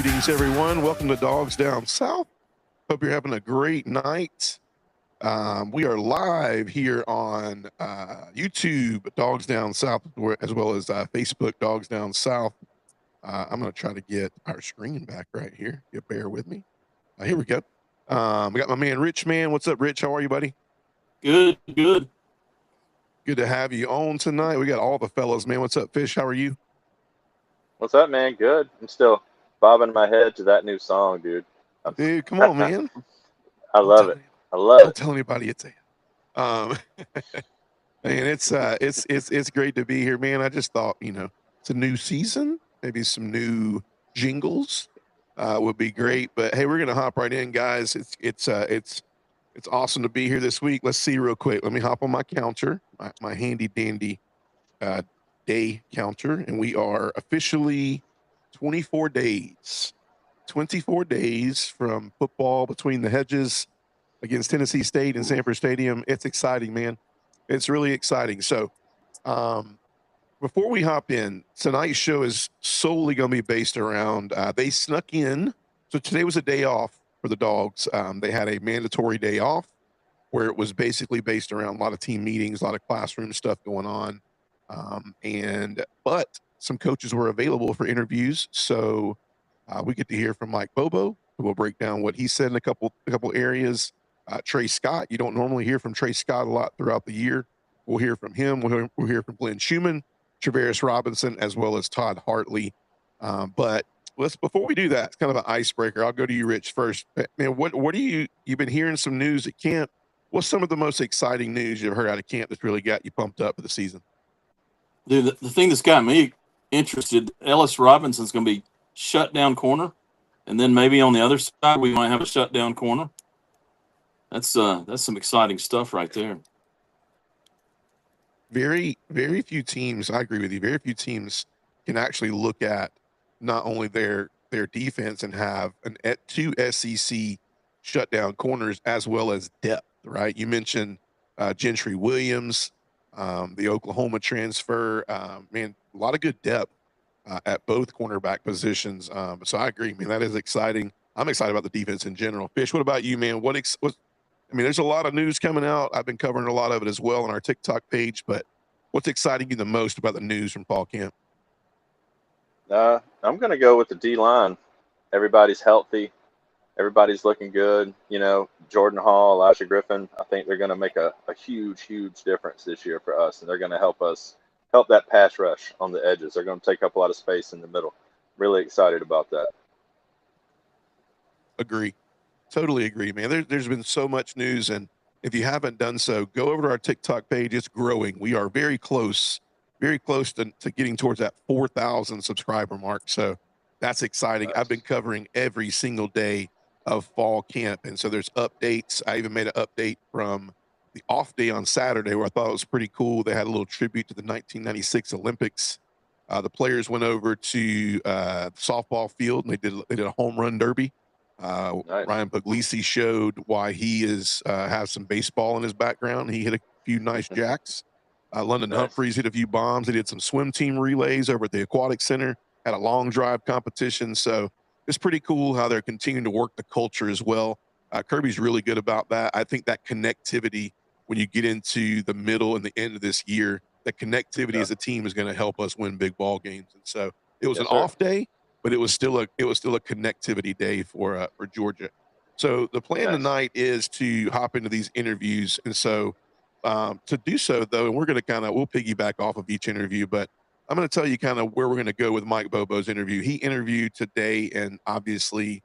Greetings, everyone. Welcome to Dogs Down South. Hope you're having a great night. We are live here on YouTube, Dogs Down South, as well as Facebook, Dogs Down South. I'm going to try to get our screen back right here. You bear with me. Here we go. We got my man, Rich Man. What's up, Rich? How are you, buddy? Good. Good to have you on tonight. We got all the fellows, man. What's up, Fish? How are you? What's up, man? Good. I'm still bobbing my head to that new song, dude. Dude, come on, man. I love it. Don't tell anybody it's man, it's great to be here, man. I just thought, it's a new season, maybe some new jingles would be great. But hey, we're gonna hop right in, guys. It's awesome to be here this week. Let's see real quick. Let me hop on my counter, my handy dandy day counter, and we are officially 24 days from football between the hedges against Tennessee State and Sanford Stadium. It's exciting, man. It's really exciting. So before we hop in, tonight's show is solely going to be based around, they snuck in. So today was a day off for the Dogs. They had a mandatory day off where it was basically based around a lot of team meetings, a lot of classroom stuff going on. But some coaches were available for interviews. So we get to hear from Mike Bobo, who will break down what he said in a couple areas. Trey Scott, you don't normally hear from Trey Scott a lot throughout the year. We'll hear from him. We'll hear from Glenn Schumann, Travaris Robinson, as well as Todd Hartley. But before we do that, it's kind of an icebreaker. I'll go to you, Rich, first. Man, what are you've been hearing some news at camp? What's some of the most exciting news you've heard out of camp that's really got you pumped up for the season? Dude, the thing that's got me interested, Ellis Robinson's going to be shut down corner, and then maybe on the other side we might have a shutdown corner. That's some exciting stuff right there. Very, very few teams, I agree with you, very few teams can actually look at not only their defense and have two SEC shutdown corners as well as depth, right? You mentioned Gentry Williams, the Oklahoma transfer. Man, a lot of good depth at both cornerback positions. So I agree, man, that is exciting. I'm excited about the defense in general. Fish, what about you, man? There's a lot of news coming out. I've been covering a lot of it as well on our TikTok page, but what's exciting you the most about the news from fall camp? I'm going to go with the D-line. Everybody's healthy. Everybody's looking good. Jordan Hall, Elijah Griffin, I think they're going to make a huge, huge difference this year for us, and they're going to help that pass rush on the edges. They're going to take up a lot of space in the middle. Really excited about that. Agree. Totally agree, man. There's been so much news, and if you haven't done so, go over to our TikTok page. It's growing. We are very close to getting towards that 4,000 subscriber mark. So that's exciting. Nice. I've been covering every single day of fall camp, and so there's updates. I even made an update from the off day on Saturday where I thought it was pretty cool. They had a little tribute to the 1996 Olympics. The players went over to the softball field and they did a home run derby. Nice. Ryan Puglisi showed why he has some baseball in his background. He hit a few nice jacks. London Nice. Humphreys hit a few bombs. They did some swim team relays over at the Aquatic Center, had a long drive competition. So it's pretty cool how they're continuing to work the culture as well. Kirby's really good about that. I think that connectivity, when you get into the middle and the end of this year, that connectivity as a team is going to help us win big ball games. And so it was an off day, but it was still a connectivity day for Georgia. So the plan tonight is to hop into these interviews, and so to do so though, and we'll piggyback off of each interview, but I'm going to tell you kind of where we're going to go with Mike Bobo's interview. He interviewed today, and obviously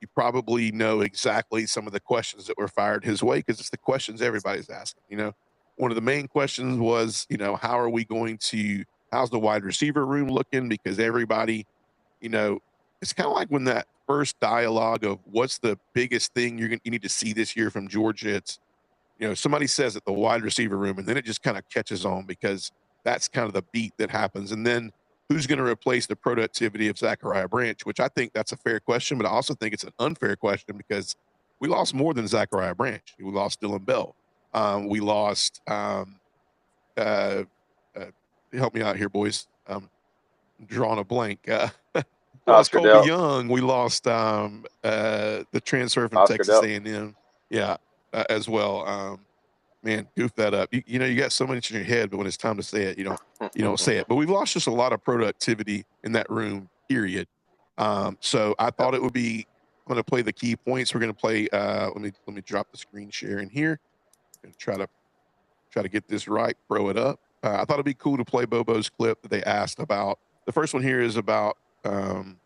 you probably know exactly some of the questions that were fired his way because it's the questions everybody's asking. One of the main questions was, how's the wide receiver room looking? Because everybody, it's kind of like when that first dialogue of what's the biggest thing you need to see this year from Georgia. It's, somebody says at the wide receiver room, and then it just kind of catches on because that's kind of the beat that happens. And then who's going to replace the productivity of Zachariah Branch, which I think that's a fair question, but I also think it's an unfair question because we lost more than Zachariah Branch. We lost Dylan Bell. We lost help me out here, boys. I'm drawing a blank. lost Oscar Colby Dell. Young. We lost the transfer from Oscar Texas Delp. A&M. Yeah, as well. Man, goof that up. You know, you got so much in your head, but when it's time to say it, you don't say it. But we've lost just a lot of productivity in that room, period. So I thought it would be. I'm going to play the key points. We're going to play. Let me drop the screen share in here and try to get this right. Throw it up. I thought it'd be cool to play Bobo's clip that they asked about. The first one here is about. Let's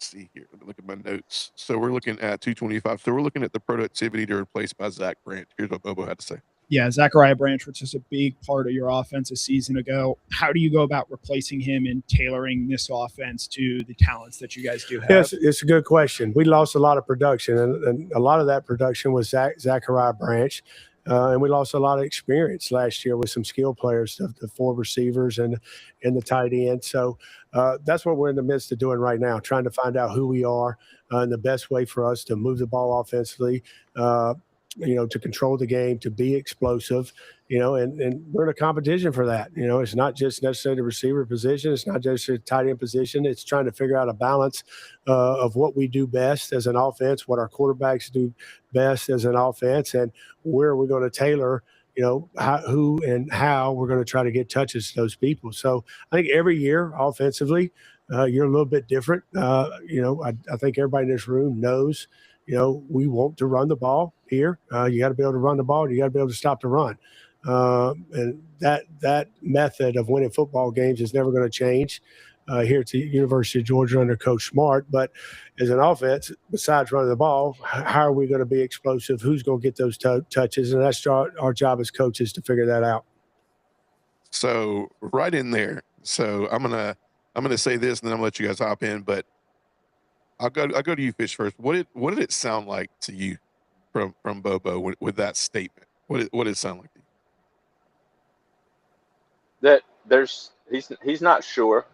see here. Let me look at my notes. So we're looking at 225. So we're looking at the productivity to replace by Zach Branch. Here's what Bobo had to say. Yeah, Zachariah Branch was just a big part of your offense a season ago. How do you go about replacing him and tailoring this offense to the talents that you guys do have? Yes, it's a good question. We lost a lot of production, and a lot of that production was Zachariah Branch. And we lost a lot of experience last year with some skill players, the 4 receivers and the tight end. So that's what we're in the midst of doing right now, trying to find out who we are and the best way for us to move the ball offensively, to control the game, to be explosive, and we're in a competition for that. It's not just necessarily the receiver position. It's not just the tight end position. It's trying to figure out a balance of what we do best as an offense, what our quarterbacks do best as an offense, and where we're going to tailor, who and how we're going to try to get touches to those people. So I think every year offensively, you're a little bit different. I think everybody in this room knows, we want to run the ball here. You got to be able to run the ball. You got to be able to stop the run. And that method of winning football games is never going to change here at the University of Georgia under Coach Smart. But as an offense, besides running the ball, how are we going to be explosive? Who's going to get those touches? And that's our job as coaches to figure that out. So right in there. So I'm gonna say this, and then I'm gonna let you guys hop in. But I'll go to you, Fish, first. What did it sound like to you from Bobo with that statement? What did it sound like to you? That he's not sure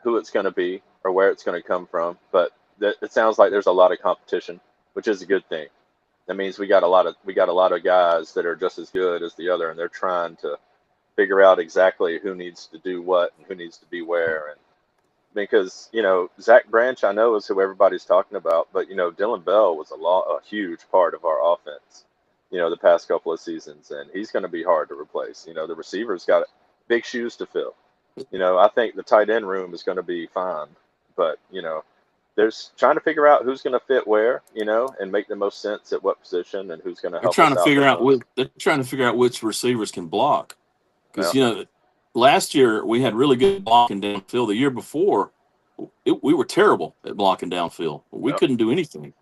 who it's going to be or where it's going to come from, but it sounds like there's a lot of competition, which is a good thing. That means we got a lot of guys that are just as good as the other, and they're trying to figure out exactly who needs to do what and who needs to be where. And because Zach Branch, I know, is who everybody's talking about, but Dylan Bell was a huge part of our offense, the past couple of seasons, and he's going to be hard to replace. The receivers got big shoes to fill. I think the tight end room is going to be fine, but there's trying to figure out who's going to fit where, and make the most sense at what position and who's going to help. They're trying to figure out which receivers can block, because last year we had really good blocking downfield. The year before, we were terrible at blocking downfield. We couldn't do anything,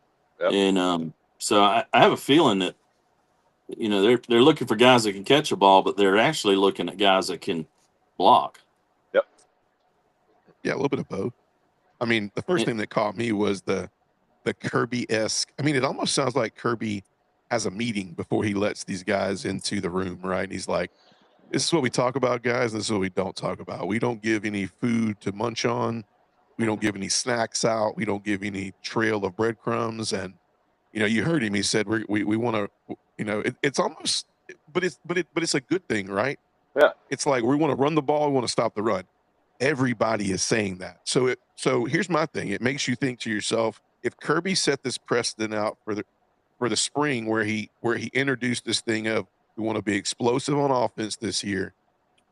and so I have a feeling that they're looking for guys that can catch a ball, but they're actually looking at guys that can block. Yeah, a little bit of both. I mean, the first thing that caught me was the Kirby-esque. I mean, it almost sounds like Kirby has a meeting before he lets these guys into the room, right? And he's like, this is what we talk about, guys. This is what we don't talk about. We don't give any food to munch on. We don't give any snacks out. We don't give any trail of breadcrumbs. And, you heard him. He said, we want to, it's almost, but it's a good thing, right? Yeah. It's like, we want to run the ball. We want to stop the run. Everybody is saying that. So here's my thing. It makes you think to yourself, if Kirby set this precedent out for the spring where he introduced this thing of, we want to be explosive on offense this year,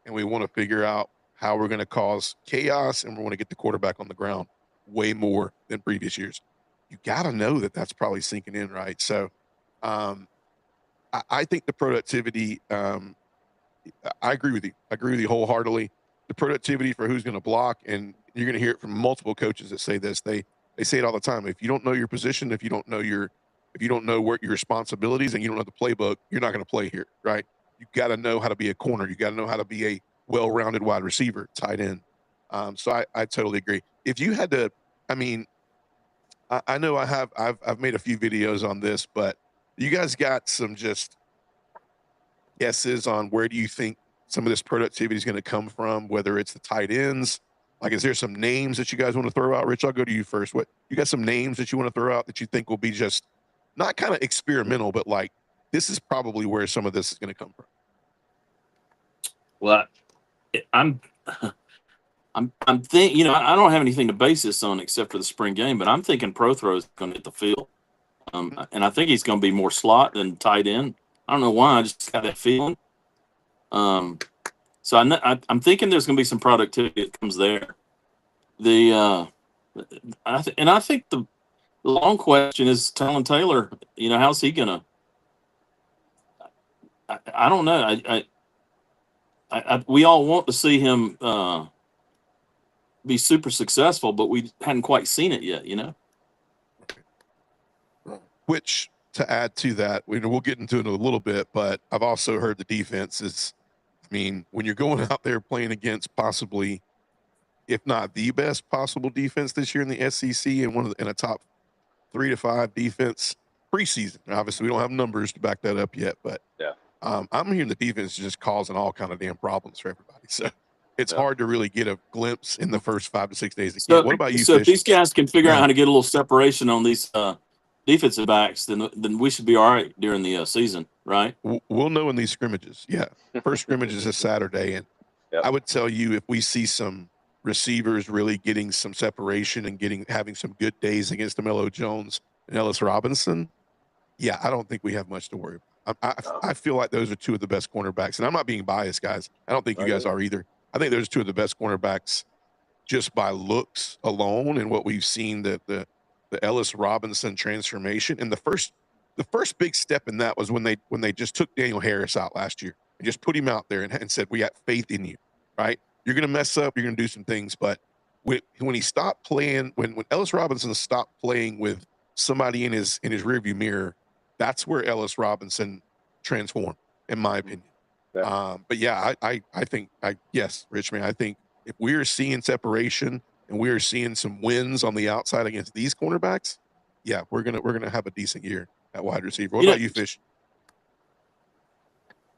and we want to figure out how we're going to cause chaos, and we want to get the quarterback on the ground way more than previous years. You got to know that that's probably sinking in, right? So I think the productivity, I agree with you. I agree with you wholeheartily. The productivity for who's going to block, and you're going to hear it from multiple coaches that say this. They say it all the time. If you don't know your position, if you don't know what your responsibilities, and you don't know the playbook, you're not going to play here, right? You got to know how to be a corner. You got to know how to be a well-rounded wide receiver, tight end. So I totally agree. If you had to, I mean, I know I've made a few videos on this, but you guys got some just guesses on where do you think some of this productivity is going to come from, whether it's the tight ends? Like, is there some names that you guys want to throw out? Rich, I'll go to you first. What, you got some names that you want to throw out that you think will be just not kind of experimental, but like, this is probably where some of this is going to come from? Well, I'm I'm thinking, I don't have anything to base this on except for the spring game, but I'm thinking Prothro is going to hit the field. And I think he's going to be more slot than tight end. I don't know why. I just got that feeling. So I'm thinking there's going to be some productivity that comes there. I think the long question is Talon Taylor. How's he going to? I don't know. We all want to see him be super successful, but we hadn't quite seen it yet. Which, to add to that, we'll get into it in a little bit, but I've also heard the defense is, when you're going out there playing against possibly, if not the best possible defense this year in the SEC and in a top 3 to 5 defense preseason. Obviously, we don't have numbers to back that up yet, but yeah. I'm hearing the defense is just causing all kind of damn problems for everybody. So it's hard to really get a glimpse in the first 5 to 6 days of camp. What about you, So Fish? if these guys can figure out how to get a little separation on these defensive backs, then we should be all right during the season, right? We'll know in these scrimmages. Yeah. First scrimmage is this Saturday. And I would tell you, if we see some receivers really getting some separation and having some good days against DeMelo Jones and Ellis Robinson, I don't think we have much to worry about. I feel like those are 2 of the best cornerbacks. And I'm not being biased, guys. I don't think you guys are either. I think those 2 of the best cornerbacks just by looks alone and what we've seen, the Ellis Robinson transformation. And the first big step in that was when they just took Daniel Harris out last year and just put him out there and said, we got faith in you, right? You're going to mess up. You're going to do some things. But when he stopped playing, when Ellis Robinson stopped playing with somebody in his rearview mirror, that's where Ellis Robinson transformed, in my opinion. Yeah. But I think, yes, Rich, man, I think if we're seeing separation and we're seeing some wins on the outside against these cornerbacks, we're gonna have a decent year at wide receiver. What about you, Fish?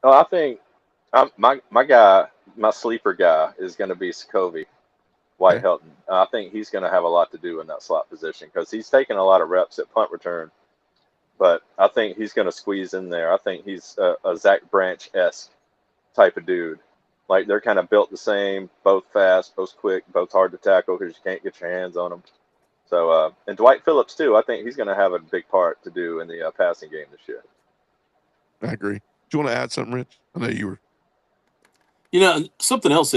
Oh, I think my guy, my sleeper guy, is going to be Sokovie White Helton. I think he's going to have a lot to do in that slot position because he's taking a lot of reps at punt return. But I think he's going to squeeze in there. I think he's a Zach Branch-esque type of dude. Like, they're kind of built the same, both fast, both quick, both hard to tackle because you can't get your hands on them. So, and Dwight Phillips, too, I think he's going to have a big part to do in the passing game this year. I agree. Do you want to add something, Rich? I know you were. Something else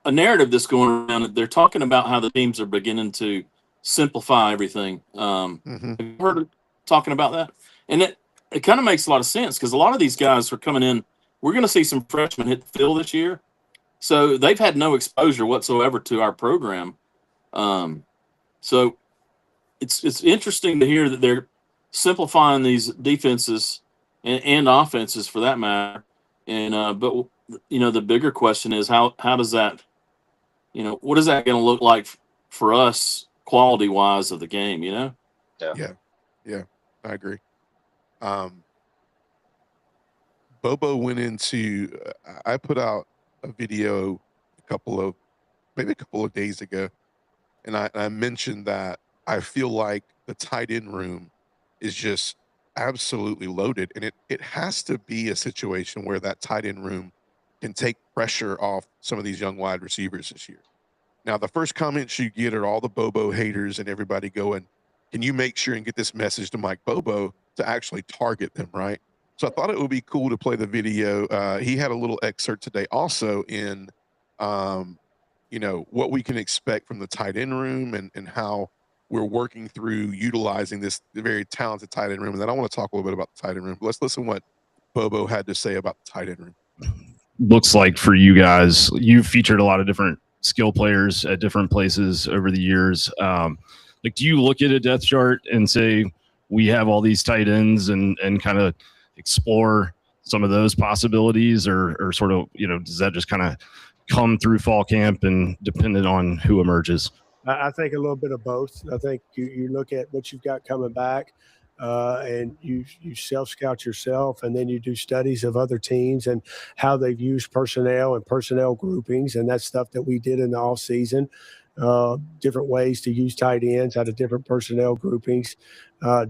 a narrative that's going around, they're talking about how the teams are beginning to simplify everything. Have you heard talking about that? And it kind of makes a lot of sense because a lot of these guys are coming in. We're going to see some freshmen hit the field this year. So they've had no exposure whatsoever to our program. So it's interesting to hear that they're simplifying these defenses and offenses for that matter. And but the bigger question is how does that, what is that going to look like for us quality wise of the game? Yeah, I agree. Bobo went into. I put out a video a couple of days ago, and I mentioned that I feel like the tight end room is just absolutely loaded, and it has to be a situation where that tight end room can take pressure off some of these young wide receivers this year. Now, the first comments you get are all the Bobo haters and everybody going, can you make sure and get this message to Mike Bobo to actually target them, right? So I thought it would be cool to play the video. He had a little excerpt today also in, what we can expect from the tight end room and how we're working through utilizing this very talented tight end room. And then I want to talk a little bit about the tight end room. But let's listen to what Bobo had to say about the tight end room. Looks like for you guys, you've featured a lot of different skill players at different places over the years. Do you look at a depth chart and say, we have all these tight ends and kind of explore some of those possibilities or sort of, does that just kind of come through fall camp and dependent on who emerges? I think a little bit of both. I think you look at what you've got coming back and you self-scout yourself, and then you do studies of other teams and how they've used personnel and personnel groupings, and that's stuff that we did in the off season. Different ways to use tight ends out of different personnel groupings,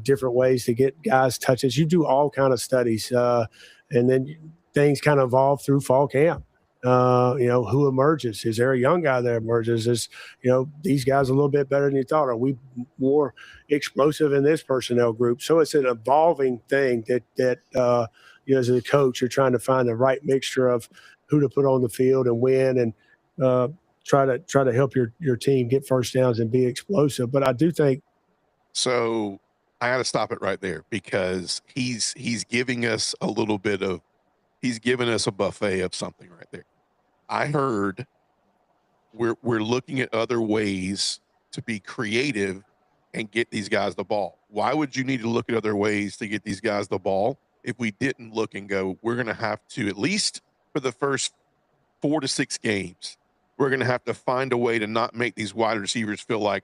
different ways to get guys touches. You do all kind of studies, and then things kind of evolve through fall camp. who emerges? Is there a young guy that emerges? Is, these guys a little bit better than you thought? Are we more explosive in this personnel group? So it's an evolving thing that as a coach, you're trying to find the right mixture of who to put on the field and when, and try to help your team get first downs and be explosive. But I do think. So I got to stop it right there, because he's giving us a little bit of, he's giving us a buffet of something right there. I heard we're looking at other ways to be creative and get these guys the ball. Why would you need to look at other ways to get these guys the ball if we didn't look and go, we're going to have to, at least for the first 4 to 6 games, we're going to have to find a way to not make these wide receivers feel like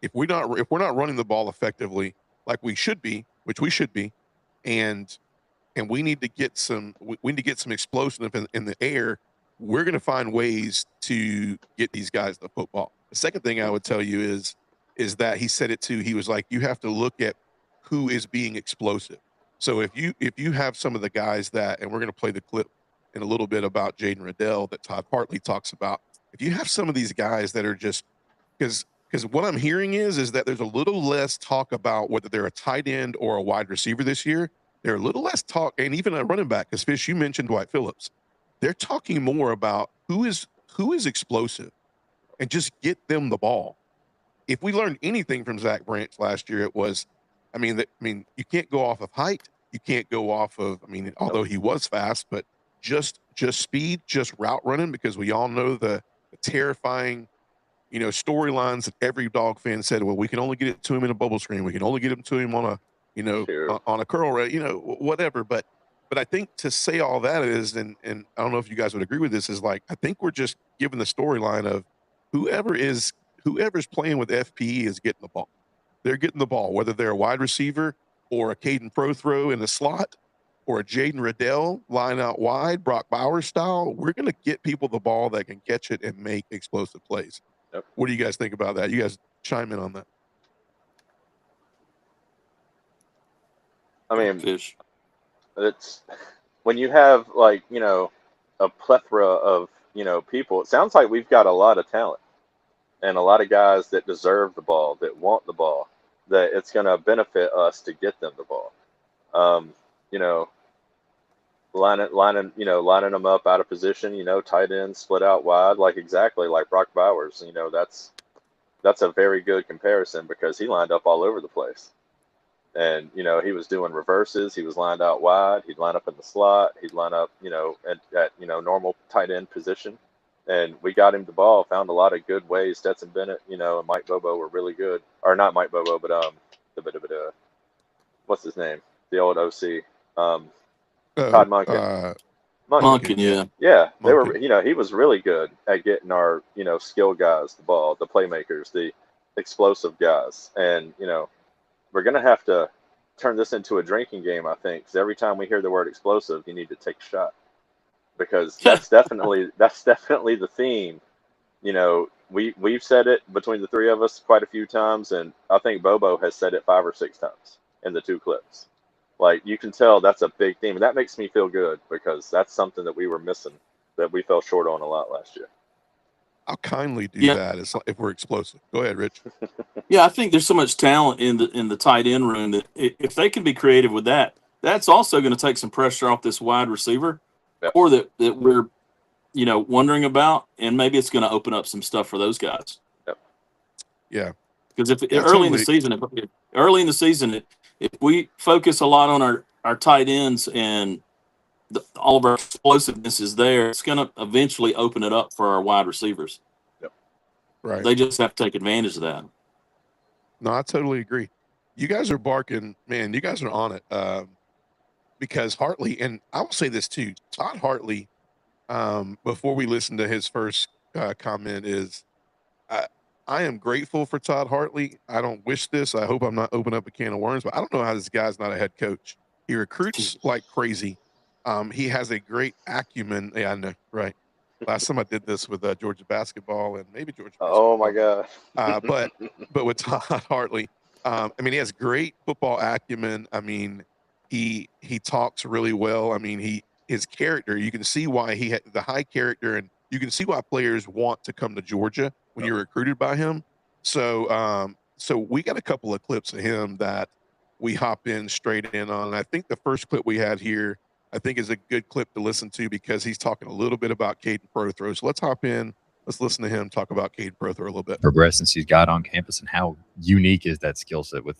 if we're not running the ball effectively like we should be, which we should be, and we need to get some explosive in the air, we're going to find ways to get these guys the football. The second thing I would tell you is that he said it too. He was like, you have to look at who is being explosive. So if you have some of the guys that, and we're going to play the clip in a little bit about Jaden Riddell that Todd Hartley talks about. If you have some of these guys that are just, because what I'm hearing is that there's a little less talk about whether they're a tight end or a wide receiver this year. They're a little less talk, and even a running back, because Fish, you mentioned Dwight Phillips. They're talking more about who is explosive, and just get them the ball. If we learned anything from Zach Branch last year, it was, you can't go off of height. You can't go off of, although he was fast, but just speed, just route running, because we all know the terrifying, storylines that every Dog fan said, well, we can only get it to him in a bubble screen. We can only get him to him on a, Sure. on a curl rate, whatever. But I think to say all that is, and I don't know if you guys would agree with this, is like, I think we're just giving the storyline of whoever's playing with FPE is getting the ball. They're getting the ball, whether they're a wide receiver or a Caden Prothrow in the slot or a Jaden Riddell line out wide, Brock Bowers style. We're going to get people the ball that can catch it and make explosive plays. Yep. What do you guys think about that? You guys chime in on that. Fish. It's when you have a plethora of people. It sounds like we've got a lot of talent and a lot of guys that deserve the ball, that want the ball, that it's going to benefit us to get them the ball. Lining them up out of position, tight end, split out wide, exactly like Brock Bowers. That's a very good comparison, because he lined up all over the place. And, he was doing reverses. He was lined out wide. He'd line up in the slot. He'd line up, at normal tight end position. And we got him the ball, found a lot of good ways. Stetson Bennett, and Mike Bobo were really good. Or not Mike Bobo, but what's his name? The old OC. Todd Monken. Monken, yeah. Yeah, they Monken. were, he was really good at getting our, skill guys the ball, the playmakers, the explosive guys. And, we're going to have to turn this into a drinking game, I think, because every time we hear the word explosive, you need to take a shot, because that's definitely the theme. We've said it between the three of us quite a few times, and I think Bobo has said it 5 or 6 times in the 2 clips. You can tell that's a big theme, and that makes me feel good, because that's something that we were missing, that we fell short on a lot last year. I'll kindly do that if we're explosive. Go ahead, Rich. Yeah, I think there's so much talent in the tight end room that if they can be creative with that, that's also going to take some pressure off this wide receiver, Yep. or that we're wondering about, and maybe it's going to open up some stuff for those guys. Yep. Yeah. Because early in the season, if we focus a lot on our tight ends and all of our explosiveness is there, it's going to eventually open it up for our wide receivers. Yep. Right. They just have to take advantage of that. No, I totally agree. You guys are barking, man. You guys are on it. Because Hartley, and I will say this too, Todd Hartley, before we listen to his first comment, is I am grateful for Todd Hartley. I don't wish this. I hope I'm not opening up a can of worms, but I don't know how this guy's not a head coach. He recruits like crazy. He has a great acumen. Yeah, I know, right? Last time I did this with Georgia basketball and maybe Georgia. Oh my God! But with Todd Hartley, he has great football acumen. He talks really well. his character. You can see why he had the high character, and you can see why players want to come to Georgia when you're recruited by him. So, so we got a couple of clips of him that we hop in straight in on. And I think the first clip we had here, I think, is a good clip to listen to because he's talking a little bit about Caden Prothro. So let's hop in. Let's listen to him talk about Caden Prothro a little bit. Progressed since he's got on campus, and how unique is that skill set with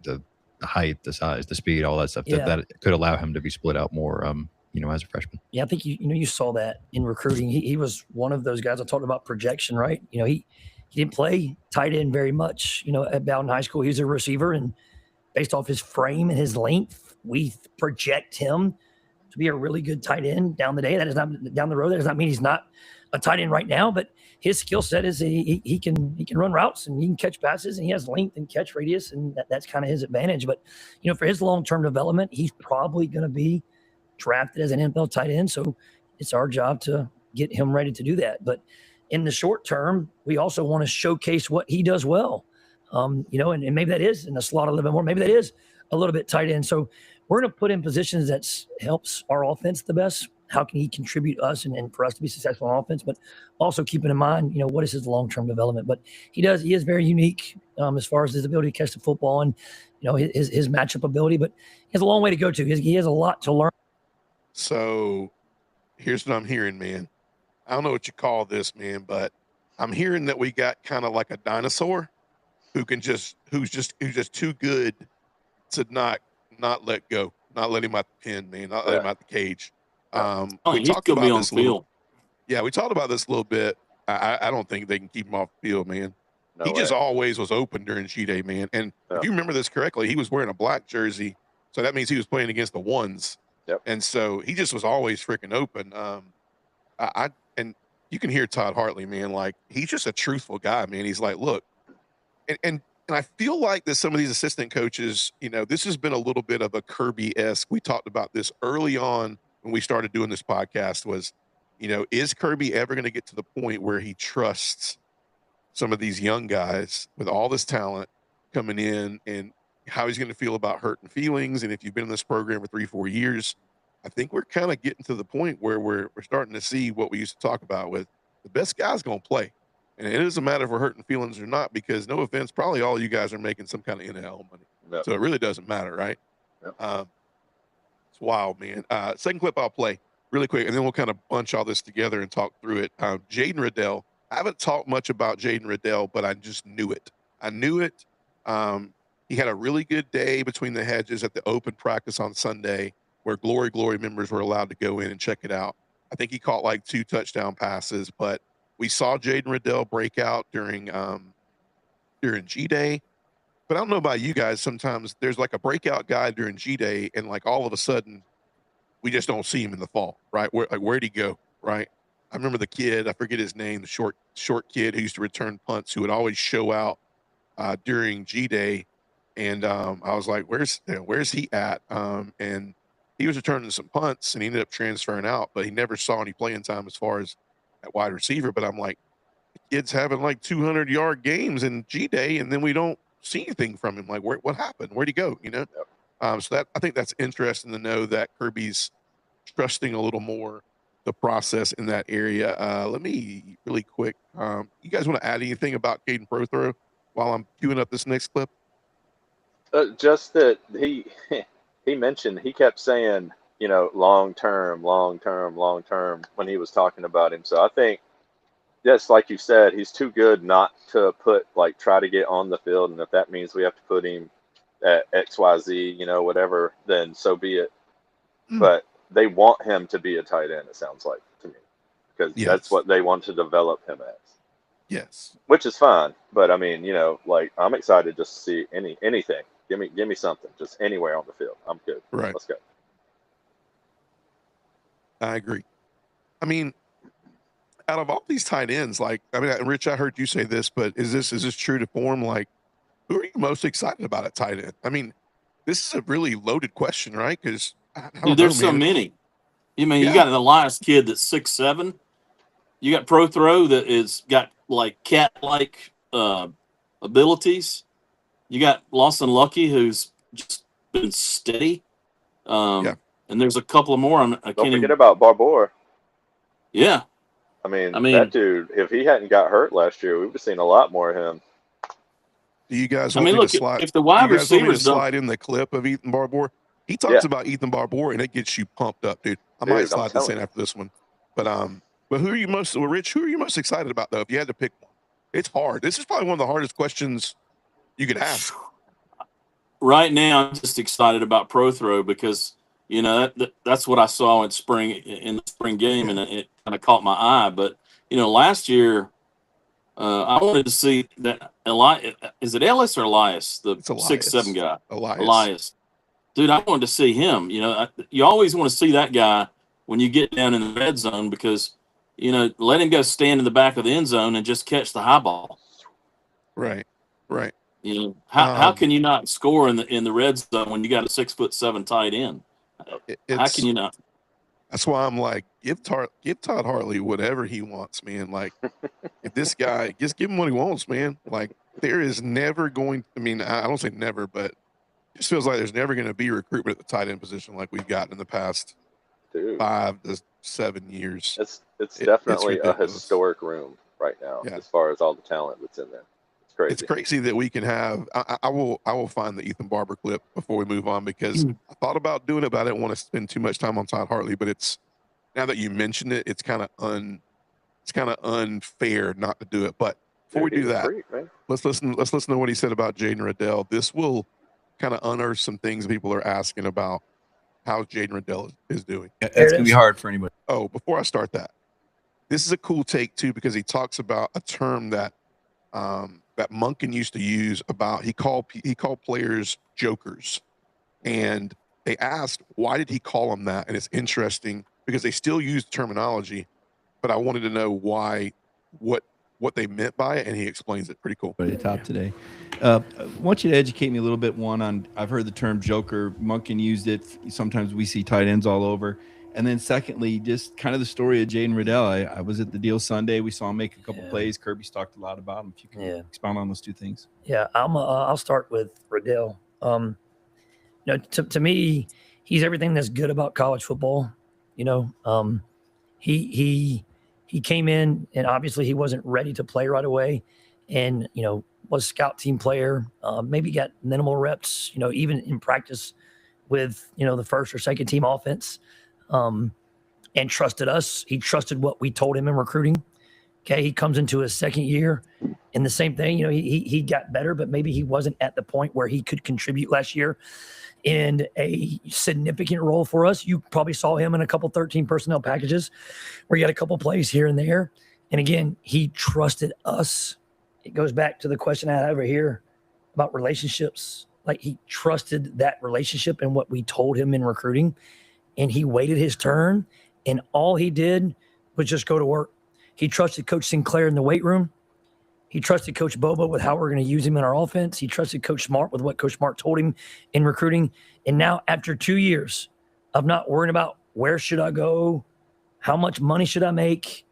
the height, the size, the speed, all that stuff that could allow him to be split out more, as a freshman. Yeah, I think you saw that in recruiting. He was one of those guys I talked about projection, right? He didn't play tight end very much, at Bowden High School. He was a receiver, and based off his frame and his length, we project him to be a really good tight end down the day. That is not down the road. That does not mean he's not a tight end right now, but his skill set is he can run routes and he can catch passes, and he has length and catch radius, and that's kind of his advantage. But for his long-term development, he's probably going to be drafted as an NFL tight end. So it's our job to get him ready to do that. But in the short term, we also want to showcase what he does well. And maybe that is in the slot a little bit more. Maybe that is a little bit tight end. So we're going to put in positions that helps our offense the best. How can he contribute us and for us to be successful on offense, but also keeping in mind, what is his long-term development. But he is very unique as far as his ability to catch the football and, his matchup ability, but he has a long way to go to. He has a lot to learn. So here's what I'm hearing, man. I don't know what you call this, man, but I'm hearing that we got kind of like a dinosaur who's just too good to not let go, not let him out the pen, man, not let him out the cage. We talked about this a little. Yeah, we talked about this a little bit. I don't think they can keep him off the field, man. He just always was open during G-Day, man. And if you remember this correctly, he was wearing a black jersey, so that means he was playing against the ones. Yep. And so he just was always freaking open. And you can hear Todd Hartley, man, like he's just a truthful guy, man. He's like, look, and I feel like that some of these assistant coaches, this has been a little bit of a Kirby-esque. We talked about this early on when we started doing this podcast was, is Kirby ever going to get to the point where he trusts some of these young guys with all this talent coming in, and how he's going to feel about hurting feelings? And if you've been in this program for 3-4 years, I think we're kind of getting to the point where we're starting to see what we used to talk about with the best guy's going to play. And it doesn't matter if we're hurting feelings or not, because no offense, probably all you guys are making some kind of NIL money. Yep. So it really doesn't matter, right? Yep. It's wild, man. Second clip I'll play really quick, and then we'll kind of bunch all this together and talk through it. Jaden Riddell. I haven't talked much about Jaden Riddell, but I just knew it. He had a really good day between the hedges at the open practice on Sunday, where Glory members were allowed to go in and check it out. I think he caught like 2 touchdown passes, but we saw Jaden Riddell break out during G-Day. But I don't know about you guys. Sometimes there's like a breakout guy during G-Day, and like all of a sudden, we just don't see him in the fall, right? Where'd he go, right? I remember the kid, I forget his name, the short kid who used to return punts, who would always show out during G-Day, and I was like, where's he at? And he was returning some punts, and he ended up transferring out, but he never saw any playing time as far as at wide receiver. But I'm like, the kid's having like 200-yard games in G-Day, and then we don't see anything from him. Like, what happened? Where'd he go? Yep. So I think that's interesting to know that Kirby's trusting a little more the process in that area. Let me really quick. You guys want to add anything about Caden Prothro while I'm queuing up this next clip? Just that he mentioned, he kept saying, long term when he was talking about him. So I think, yes, like you said, he's too good not to try to get on the field. And if that means we have to put him at XYZ, whatever, then so be it. But they want him to be a tight end, it sounds like to me, because that's what they want to develop him as. Yes. Which is fine. But I mean, I'm excited just to see anything. Give me something, just anywhere on the field. I'm good. Right. Let's go. I agree. I mean, out of all these tight ends, Rich, I heard you say this, but is this true to form? Like, who are you most excited about at tight end? I mean, this is a really loaded question, right? Because there's so many. You got an Elias kid that's 6'7". You got Prothro that is got like cat-like abilities. You got Lawson Lucky, who's just been steady. And there's a couple of more. I Don't can't forget even. about Barbour. Yeah. I mean, I mean- that dude, if he hadn't got hurt last year, we would have seen a lot more of him. Do you guys I want mean, me look, to slide? if the wide you guys want me to receivers don't. slide in the clip of Ethan Barbour? He talks Yeah. about Ethan Barbour, and it gets you pumped up, dude. I Dude, might I'm slide this telling in you. after this one. But who are you most, well, Rich? Who are you most excited about though? If you had to pick one, it's hard. This is probably one of the hardest questions you could ask. Right now, I'm just excited about Prothrow because that's what I saw in the spring game, and it kind of caught my eye. But last year, I wanted to see that is it Ellis or Elias, the It's Elias. 6'7" guy? Elias. Elias, dude, I wanted to see him. You always want to see that guy when you get down in the red zone because let him go stand in the back of the end zone and just catch the high ball. Right. How can you not score in the red zone when you got a 6'7" tight end? How can you not? That's why I'm like, give Todd Hartley whatever he wants, man. Like, if this guy, just give him what he wants, man. Like, there is never going. I mean, I don't say never, but it just feels like there's never going to be recruitment at the tight end position like we've gotten in the past Dude, 5 to 7 years. it's definitely a ridiculous. historic room right now Yeah. as far as all the talent that's in there. It's crazy. It's crazy that we can have. I will find the Ethan Barbour clip before we move on because I thought about doing it, but I didn't want to spend too much time on Todd Hartley. But it's now that you mentioned it, it's kind of unfair not to do it. But before we Dude, do he's a that, freak, man. let's listen to what he said about Jaden Riddell. This will kind of unearth some things people are asking about how Jaden Riddell is doing. That's going to be hard for anybody. Oh, before I start that, this is a cool take too because he talks about a term that that Monken used to use about he called players jokers, and they asked why did he call them that, and it's interesting because they still use the terminology, but I wanted to know why what they meant by it, and he explains it pretty cool. At the top today. I want you to educate me a little bit. One, on I've heard the term joker. Monken used it. Sometimes we see tight ends all over. And then secondly, just kind of the story of Jaden Riddell. I was at the deal Sunday. We saw him make a couple plays. Kirby's talked a lot about him. If you can expound on those two things. Yeah, I'll start with Riddell. To me, he's everything that's good about college football. He came in and obviously he wasn't ready to play right away, and was a scout team player. Maybe got minimal reps. Even in practice with the first or second team offense. And trusted us. He trusted what we told him in recruiting. Okay, he comes into his second year, and the same thing. He got better, but maybe he wasn't at the point where he could contribute last year in a significant role for us. You probably saw him in a couple 13 personnel packages where he had a couple plays here and there. And again, he trusted us. It goes back to the question I had over here about relationships. Like, he trusted that relationship and what we told him in recruiting. And he waited his turn, and all he did was just go to work. He trusted Coach Sinclair in the weight room. He trusted Coach Bobo with how we're going to use him in our offense. He trusted Coach Smart with what Coach Smart told him in recruiting. And now, after 2 years of not worrying about where should I go, how much money should I make,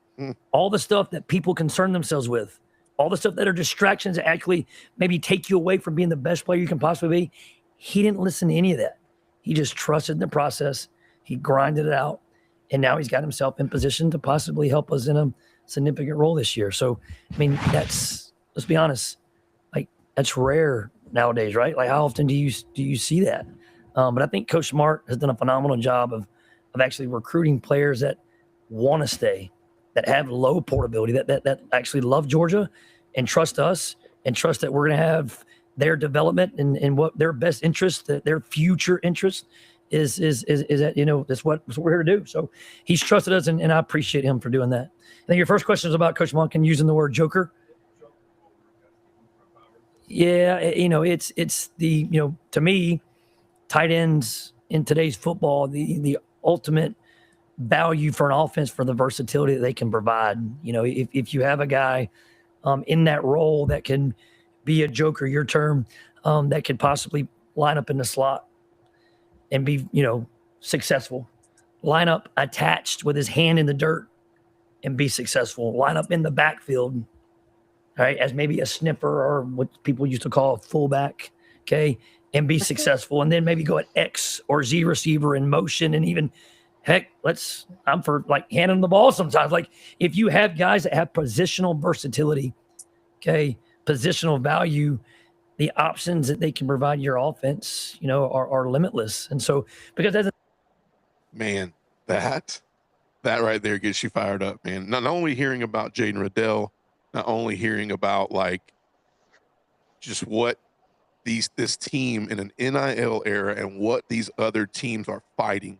all the stuff that people concern themselves with, all the stuff that are distractions that actually maybe take you away from being the best player you can possibly be, he didn't listen to any of that. He just trusted in the process. He grinded it out, and now he's got himself in position to possibly help us in a significant role this year. So, I mean, let's be honest, like, that's rare nowadays, right? Like, how often do you see that? But I think Coach Smart has done a phenomenal job of actually recruiting players that want to stay, that have low portability, that actually love Georgia and trust us and trust that we're going to have their development and what their best interest, their future interest is that, that's what we're here to do. So he's trusted us, and I appreciate him for doing that. I think your first question is about Coach Monken using the word joker. Yeah, it's the, to me, tight ends in today's football, the ultimate value for an offense for the versatility that they can provide. If you have a guy in that role that can be a joker, your term, that could possibly line up in the slot and be, successful, line up attached with his hand in the dirt and be successful, line up in the backfield, all right, as maybe a sniffer or what people used to call a fullback, okay, and be successful, and then maybe go at X or Z receiver in motion, and even heck, I'm for like handing them the ball sometimes. Like if you have guys that have positional versatility, okay, positional value, the options that they can provide your offense, are limitless. And so because that's Man, that right there gets you fired up, man. Not only hearing about Jaden Riddell, not only hearing about like just what this team in an NIL era and what these other teams are fighting,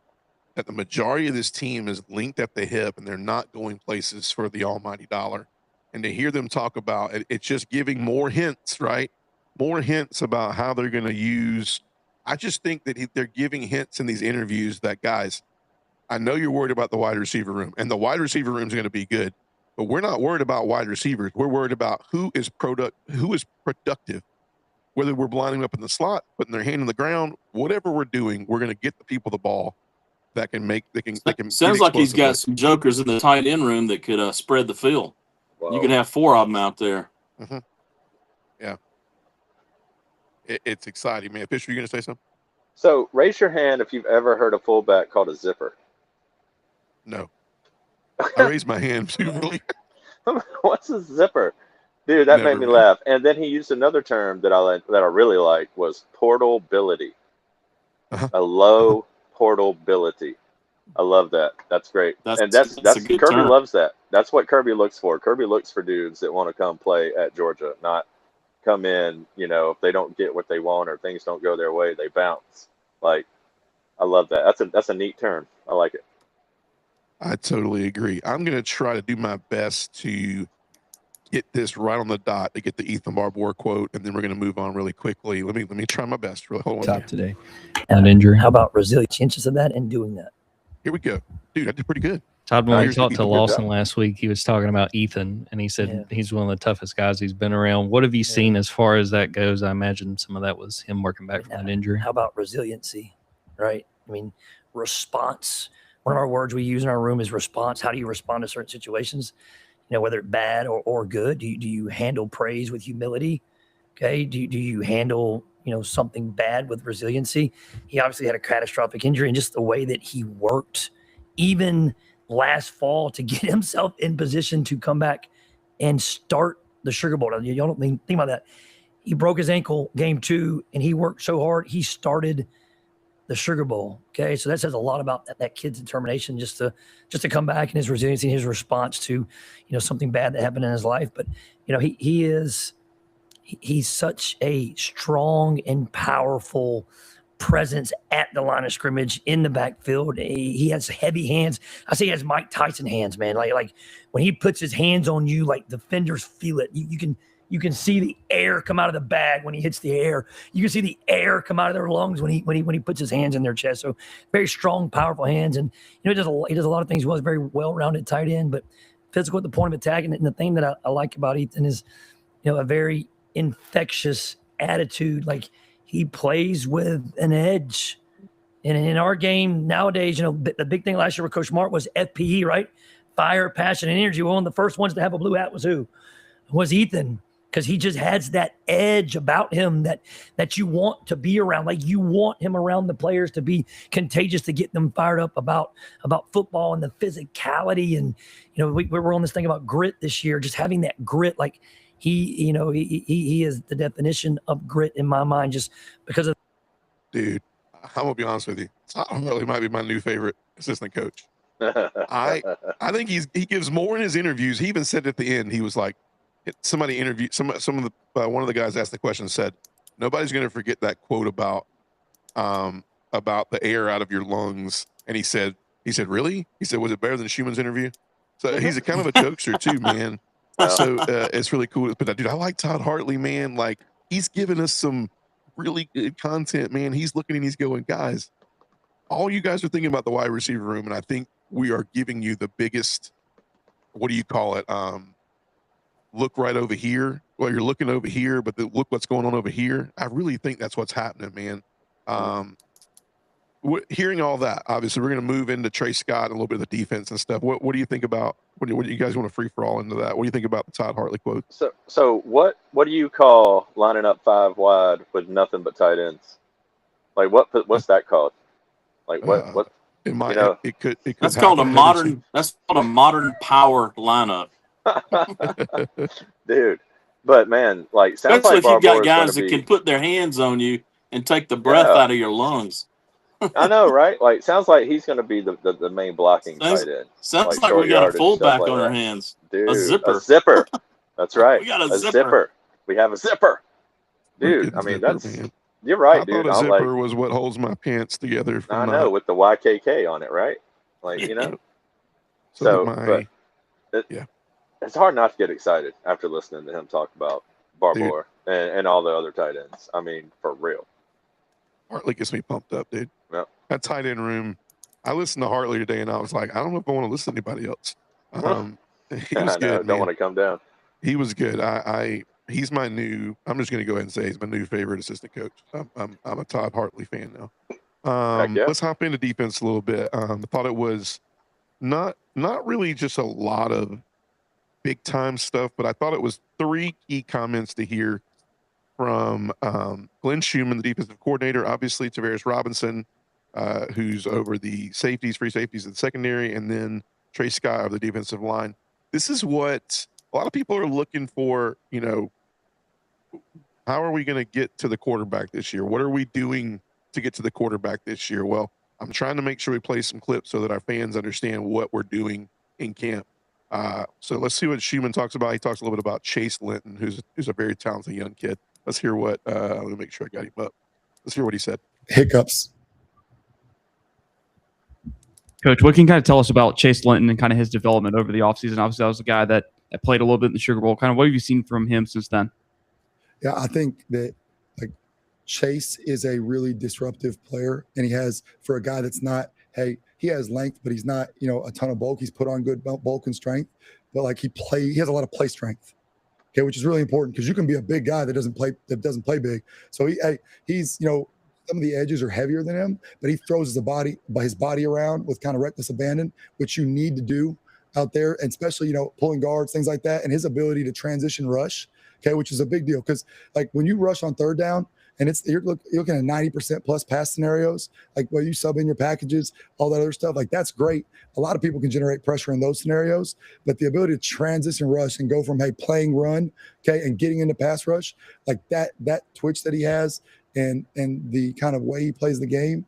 that the majority of this team is linked at the hip and they're not going places for the almighty dollar. And to hear them talk about it, it's just giving more hints, right? More hints about how they're going to use. I just think that they're giving hints in these interviews that, guys, I know you're worried about the wide receiver room, and the wide receiver room is going to be good, but we're not worried about wide receivers. We're worried about who is productive. Whether we're blinding them up in the slot, putting their hand on the ground, whatever we're doing, we're going to get the people the ball that can make. They can. Sounds like he's got some jokers in the tight end room that could spread the field. Wow. You could have 4 of them out there. Mm-hmm. Yeah, it's exciting, man. Fisher, you going to say something? So raise your hand if you've ever heard a fullback called a zipper. No, I raised my hand too early. What's a zipper? Dude, that made me laugh. And then he used another term that I really like was portability. A low portability. I love that. That's great. That's Kirby term. Loves that. That's what Kirby looks for. Kirby looks for dudes that want to come play at Georgia, not come in, if they don't get what they want or things don't go their way, they bounce. Like, I love that. That's a neat term. I like it. I totally agree. I'm going to try to do my best to get this right on the dot to get the Ethan Barbour quote, and then we're going to move on really quickly. Let me try my best. Really, hold on. Top today. An injury. How about resilience? Inches of that and doing that. Here we go, dude. I did pretty good. Todd, when we talked to Lawson last week, he was talking about Ethan, and he said he's one of the toughest guys he's been around. What have you seen as far as that goes? I imagine some of that was him working back from an injury. How about resiliency, right? I mean, response. One of our words we use in our room is response. How do you respond to certain situations? Whether it's bad or good. Do you handle praise with humility? Okay. Do you handle, something bad with resiliency? He obviously had a catastrophic injury, and just the way that he worked, even last fall, to get himself in position to come back and start the Sugar Bowl. Y'all don't think about that. He broke his ankle game 2, and he worked so hard. He started the Sugar Bowl. Okay. So that says a lot about that kid's determination just to come back, and his resiliency and his response to, something bad that happened in his life. But, he's such a strong and powerful presence at the line of scrimmage in the backfield. He has heavy hands. I say he has Mike Tyson hands, man. Like when he puts his hands on you, like defenders feel it. You can see the air come out of the bag when he hits the air. You can see the air come out of their lungs when he puts his hands in their chest. So very strong, powerful hands, and he does a lot of things. He was a very well-rounded tight end, but physical at the point of attack. And the thing that I like about Ethan is, a very infectious attitude. Like he plays with an edge. And in our game nowadays, the big thing last year with Coach Mark was FPE, right? Fire, passion, and energy. Well, one of the first ones to have a blue hat was who? Was Ethan. Because he just has that edge about him that you want to be around. Like you want him around the players to be contagious, to get them fired up about football and the physicality. And, we were on this thing about grit this year, just having that grit. Like he is the definition of grit in my mind, just because of. Dude, I'm going to be honest with you. Todd Hartley might be my new favorite assistant coach. I think he gives more in his interviews. He even said at the end, he was like, somebody interviewed some of the one of the guys asked the question, said nobody's going to forget that quote about the air out of your lungs, and he said really, he said, was it better than Schumann's interview? So he's a kind of a jokester too, man. So it's really cool. But dude, I like Todd Hartley, man. Like he's giving us some really good content, man. He's looking and he's going, guys, all you guys are thinking about the wide receiver room, and I think we are giving you the biggest, what do you call it, look right over here. Well, you're looking over here, but look what's going on over here. I really think that's what's happening, man. Hearing all that, obviously, we're going to move into Trey Scott and a little bit of the defense and stuff. What do you think about? What do you guys want to free for all into that? What do you think about the Todd Hartley quote? So what do you call lining up 5 wide with nothing but tight ends? Like what's that called? Like what? It might. You know, it could. That's called a happen every modern. That's called a modern power lineup. dude. But man, like sounds Especially like if you've Barbour got is gonna guys that be. can put their hands on you and take the breath Yeah. out of your lungs. I know, right? Like sounds like he's gonna be the main blocking Sounds, tight end. sounds like short we got a yardage, stuff fullback like on our that. hands. Dude, A zipper. A zipper. That's right. We got a a zipper. We have a zipper. Dude, freaking I mean zipper, that's man. you're right, I dude. thought a I'm like zipper was what holds my pants together. From I not, know with the YKK on it, right? Like, you know. so but it's hard not to get excited after listening to him talk about Barbour and all the other tight ends. I mean, for real. Hartley gets me pumped up, dude. Yep. That tight end room. I listened to Hartley today, and I was like, I don't know if I want to listen to anybody else. He was I know, good, man. don't want to come down. He was good. He's my new. I'm just going to go ahead and say he's my new favorite assistant coach. I'm a Todd Hartley fan now. Yeah. Let's hop into defense a little bit. I thought it was not really just a lot of big time stuff, but I thought it was 3 key comments to hear from Glenn Schumann, the defensive coordinator, obviously Tavares Robinson, who's over the free safeties in the secondary, and then Trey Scott of the defensive line. This is what a lot of people are looking for. You know, how are we going to get to the quarterback this year? What are we doing to get to the quarterback this year? Well, I'm trying to make sure we play some clips so that our fans understand what we're doing in camp. So let's see what Schumann talks about. He talks a little bit about Chase Linton, who's a very talented young kid. Let's hear what. Let me make sure I got him up. Let's hear what he said. Hiccups. Coach, what can you kind of tell us about Chase Linton and kind of his development over the offseason? Obviously, that was a guy that played a little bit in the Sugar Bowl. Kind of what have you seen from him since then? Yeah, I think that like Chase is a really disruptive player, and he has, for a guy that's not, hey, he has length, but he's not, a ton of bulk. He's put on good bulk and strength, but like he has a lot of play strength. Okay, which is really important because you can be a big guy that doesn't play big. So he's some of the edges are heavier than him, but he throws his body around with kind of reckless abandon, which you need to do out there, and especially pulling guards, things like that, and his ability to transition rush. Okay, which is a big deal because like when you rush on third down and you're looking at 90% plus pass scenarios, like where you sub in your packages, all that other stuff, like that's great. A lot of people can generate pressure in those scenarios, but the ability to transition rush and go from playing run, okay, and getting into pass rush, like that twitch that he has and the kind of way he plays the game,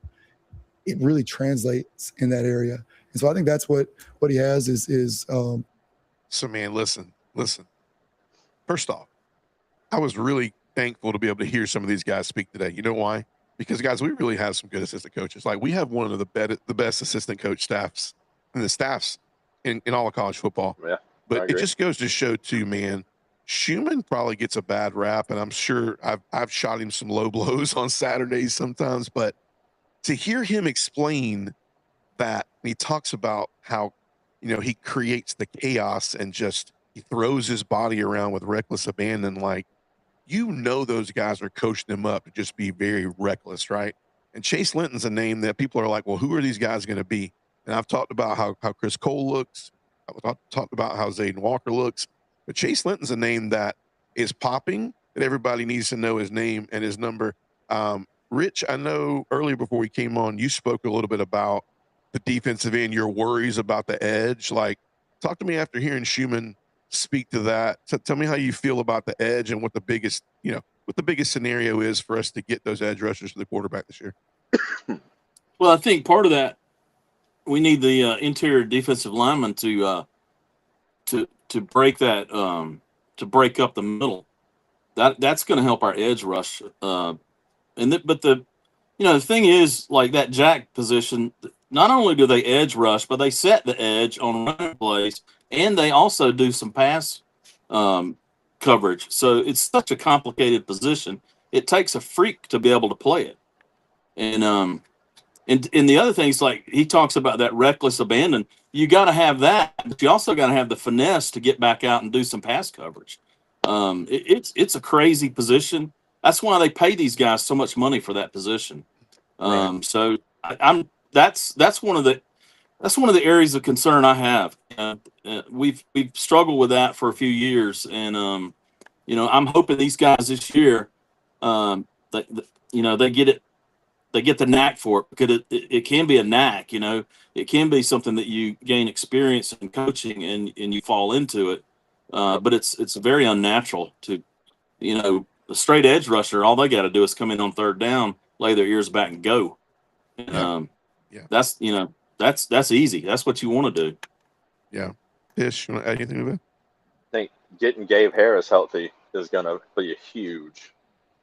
it really translates in that area. And so I think that's what he has is So man, listen. First off, I was really thankful to be able to hear some of these guys speak today. You know why? Because guys, we really have some good assistant coaches. Like we have one of the best assistant coach staffs in all of college football. Yeah. But it just goes to show too, man, Schumann probably gets a bad rap, and I'm sure I've shot him some low blows on Saturdays sometimes, but to hear him explain that, and he talks about how, he creates the chaos and just he throws his body around with reckless abandon, like, those guys are coaching him up to just be very reckless, right? And Chase Linton's a name that people are like, well, who are these guys going to be? And I've talked about how Chris Cole looks. I've talked about how Zayden Walker looks. But Chase Linton's a name that is popping, that everybody needs to know his name and his number. Rich, I know earlier before we came on, you spoke a little bit about the defensive end, your worries about the edge. Like, talk to me after hearing Schumann speak to that. So tell me how you feel about the edge and what the biggest scenario is for us to get those edge rushers to the quarterback this year. Well, I think part of that, we need the interior defensive lineman to break that, to break up the middle. That's going to help our edge rush. But the thing is, like that jack position, not only do they edge rush, but they set the edge on running plays, and they also do some pass coverage. So it's such a complicated position. It takes a freak to be able to play it. And the other things, like he talks about that reckless abandon, you got to have that, but you also got to have the finesse to get back out and do some pass coverage. It's a crazy position. That's why they pay these guys so much money for that position. Right. So that's one of the areas of concern I have. We've struggled with that for a few years, and I'm hoping these guys this year, they get it. they get the knack for it, because it can be a knack, you know. It can be something that you gain experience in coaching and you fall into it. But it's very unnatural to, you know, a straight edge rusher. All they got to do is come in on third down, lay their ears back, and go. That's, you know, that's easy. That's what you want to do. Yeah. Ish, you want to add anything to that? I think getting Gabe Harris healthy is going to be huge.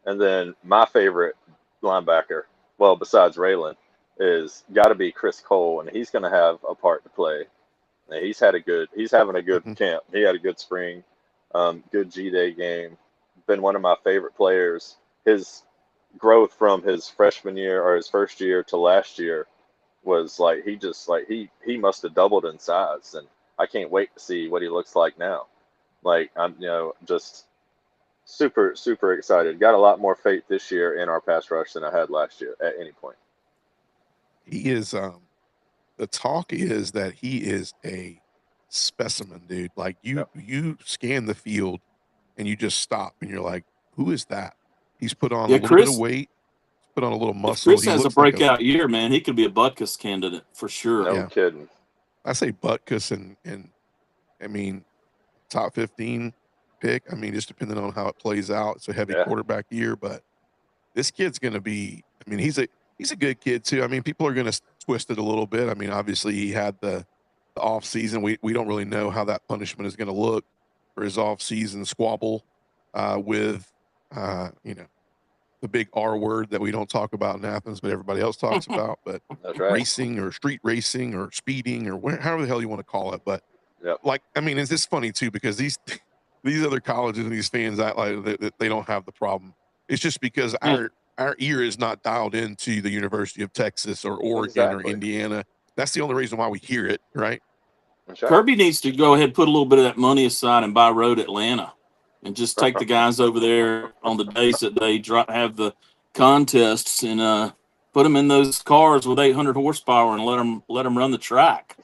And then my favorite linebacker, well, besides Raylan, is got to be Chris Cole, and he's going to have a part to play. And he's having a good camp. He had a good spring, good G-Day game. Been one of my favorite players. His growth from his freshman year or his first year to last year was like he must have doubled in size, and I can't wait to see what he looks like now. Like, I'm, you know, just super, super excited. Got a lot more faith this year in our pass rush than I had last year at any point. He is, the talk is that he is a specimen, dude. Like, you scan the field and you just stop and you're like, who is that? He's put on a little bit of weight, put on a little muscle. If Chris has a breakout year, man, he could be a Butkus candidate for sure. No kidding. I say Butkus and I mean, top 15 pick. I mean, just depending on how it plays out. It's a heavy quarterback year, but this kid's going to be, I mean, he's a good kid too. I mean, people are going to twist it a little bit. I mean, obviously he had the off season. We don't really know how that punishment is going to look for his off season squabble with, you know, the big R word that we don't talk about in Athens, but everybody else talks about, but racing or street racing or speeding or however the hell you want to call it. But like, I mean, it's just funny too, because these other colleges and these fans act like that they don't have the problem. It's just because our ear is not dialed into the University of Texas or Oregon or Indiana. That's the only reason why we hear it, right? Kirby needs to go ahead and put a little bit of that money aside and buy Road Atlanta and just take the guys over there on the days that they have the contests and put them in those cars with 800 horsepower and let them run the track.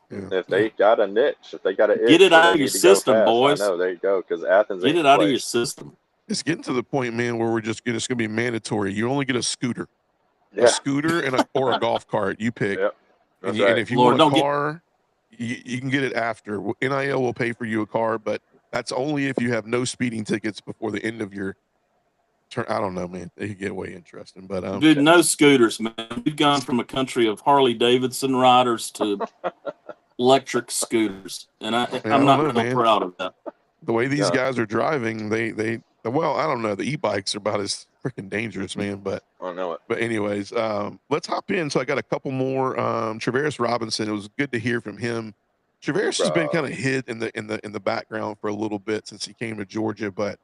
If they got a niche, if they got a get it out of your system, boys. I know, there you go, because Athens get it out of your system. It's getting to the point, man, where it's going to be mandatory. You only get a scooter, a scooter and or a golf cart. You pick, and if you want a car, you can get it after. NIL will pay for you a car, but that's only if you have no speeding tickets before the end of your turn. I don't know, man. They could get way interesting, but dude, no scooters, man. We've gone from a country of Harley Davidson riders to electric scooters, and I'm not real proud of that. The way these guys are driving, well, I don't know. The e-bikes are about as freaking dangerous, man. But I know it. But anyways, let's hop in. So I got a couple more. Travaris Robinson. It was good to hear from him. Travaris has been kind of hid in the background for a little bit since he came to Georgia, but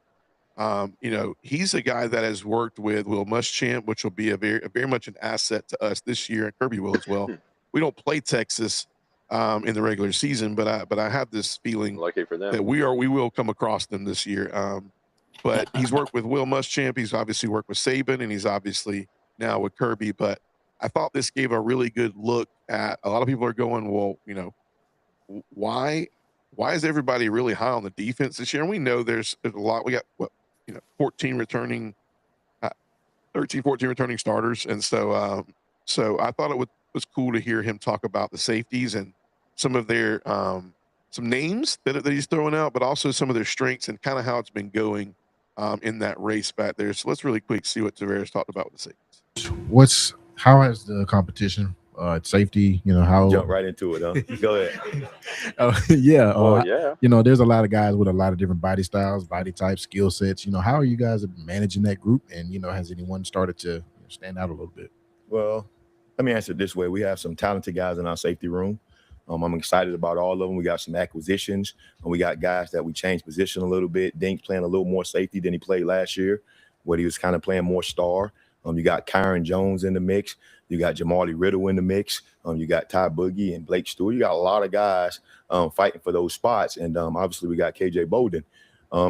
you know, he's a guy that has worked with Will Muschamp, which will be a very much an asset to us this year, and Kirby will as well. We don't play Texas in the regular season, but I have this feeling lucky for them that we will come across them this year. But he's worked with Will Muschamp. He's obviously worked with Saban, and he's obviously now with Kirby. But I thought this gave a really good look at. A lot of people are going, well, you know, why is everybody really high on the defense this year? And we know there's a lot. We got 13 returning starters, and so I thought it was cool to hear him talk about the safeties and some of their some names that he's throwing out, but also some of their strengths and kind of how it's been going in that race back there. So let's really quick see what Tavares talked about with the safeties. How has the competition at safety, you know, how jump right into it, huh? Go ahead. You know, there's a lot of guys with a lot of different body styles, body types, skill sets. You know, how are you guys managing that group? And, you know, has anyone started to stand out a little bit? Well, let me answer it this way. We have some talented guys in our safety room. I'm excited about all of them. We got some acquisitions, and we got guys that we changed position a little bit. Dink playing a little more safety than he played last year, where he was kind of playing more star. You got Kyron Jones in the mix. You got Jamali Riddle in the mix. You got Ty Boogie and Blake Stewart. You got a lot of guys fighting for those spots. And obviously we got KJ Bolden.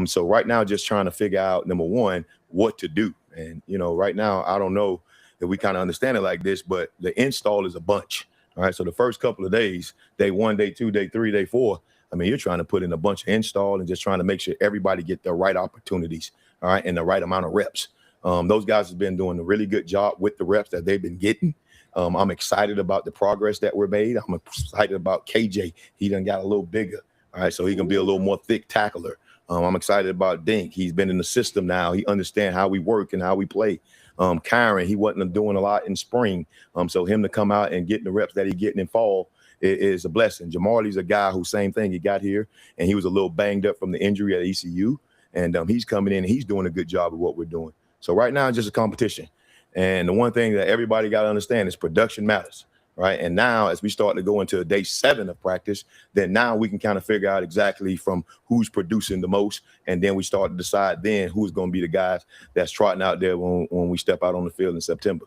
So right now, just trying to figure out, number one, what to do. And, you know, right now, I don't know if we kind of understand it like this, but the install is a bunch. All right. So the first couple of days, day 1, day 2, day 3, day 4, I mean, you're trying to put in a bunch of install and just trying to make sure everybody get the right opportunities. All right. And the right amount of reps. Those guys have been doing a really good job with the reps that they've been getting. I'm excited about the progress that we're made. I'm excited about KJ. He done got a little bigger. All right, so he can be a little more thick tackler. I'm excited about Dink. He's been in the system now. He understands how we work and how we play. Kyron, he wasn't doing a lot in spring. So him to come out and getting the reps that he's getting in fall is a blessing. Jamarley's a guy who, same thing, he got here and he was a little banged up from the injury at ECU. And he's coming in and he's doing a good job of what we're doing. So right now it's just a competition. And the one thing that everybody got to understand is production matters, right? And now as we start to go into day 7 of practice, then now we can kind of figure out exactly from who's producing the most. And then we start to decide then who's going to be the guys that's trotting out there when we step out on the field in September.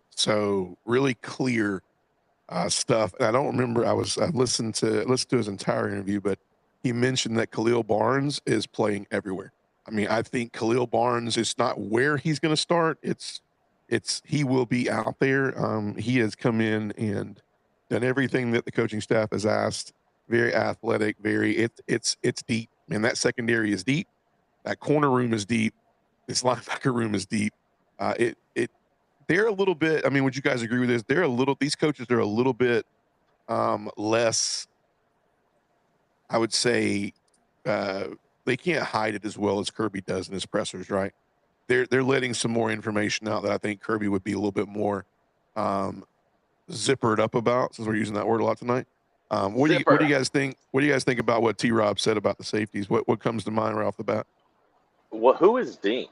So really clear stuff. And I don't remember, I listened to his entire interview, but he mentioned that Khalil Barnes is playing everywhere. I mean, I think Khalil Barnes is not where he's going to start. He will be out there. He has come in and done everything that the coaching staff has asked. Very athletic, it's deep. Man, that secondary is deep. That corner room is deep. This linebacker room is deep. They're a little bit, I mean, would you guys agree with this? These coaches are a little bit less, I would say, they can't hide it as well as Kirby does in his pressers, right? They're letting some more information out that I think Kirby would be a little bit more zippered up about, since we're using that word a lot tonight. What do you guys think? What do you guys think about what T-Rob said about the safeties? What comes to mind right off the bat? Who is Dink?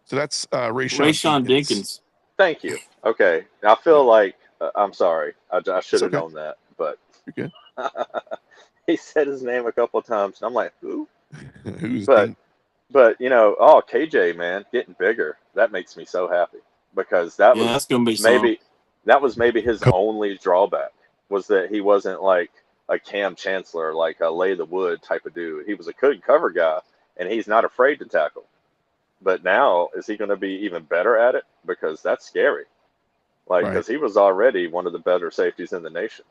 So that's Rayshawn Dinkins. Thank you. Okay, I feel like I'm sorry. I should have known that, but you're good. He said his name a couple of times, and I'm like, who? Who's But KJ, man, getting bigger. That makes me so happy because that's gonna be that was maybe his only drawback was that he wasn't like a Cam Chancellor, like a lay the wood type of dude. He was a good cover guy, and he's not afraid to tackle. But now, is he going to be even better at it? Because that's scary. Because he was already one of the better safeties in the nation.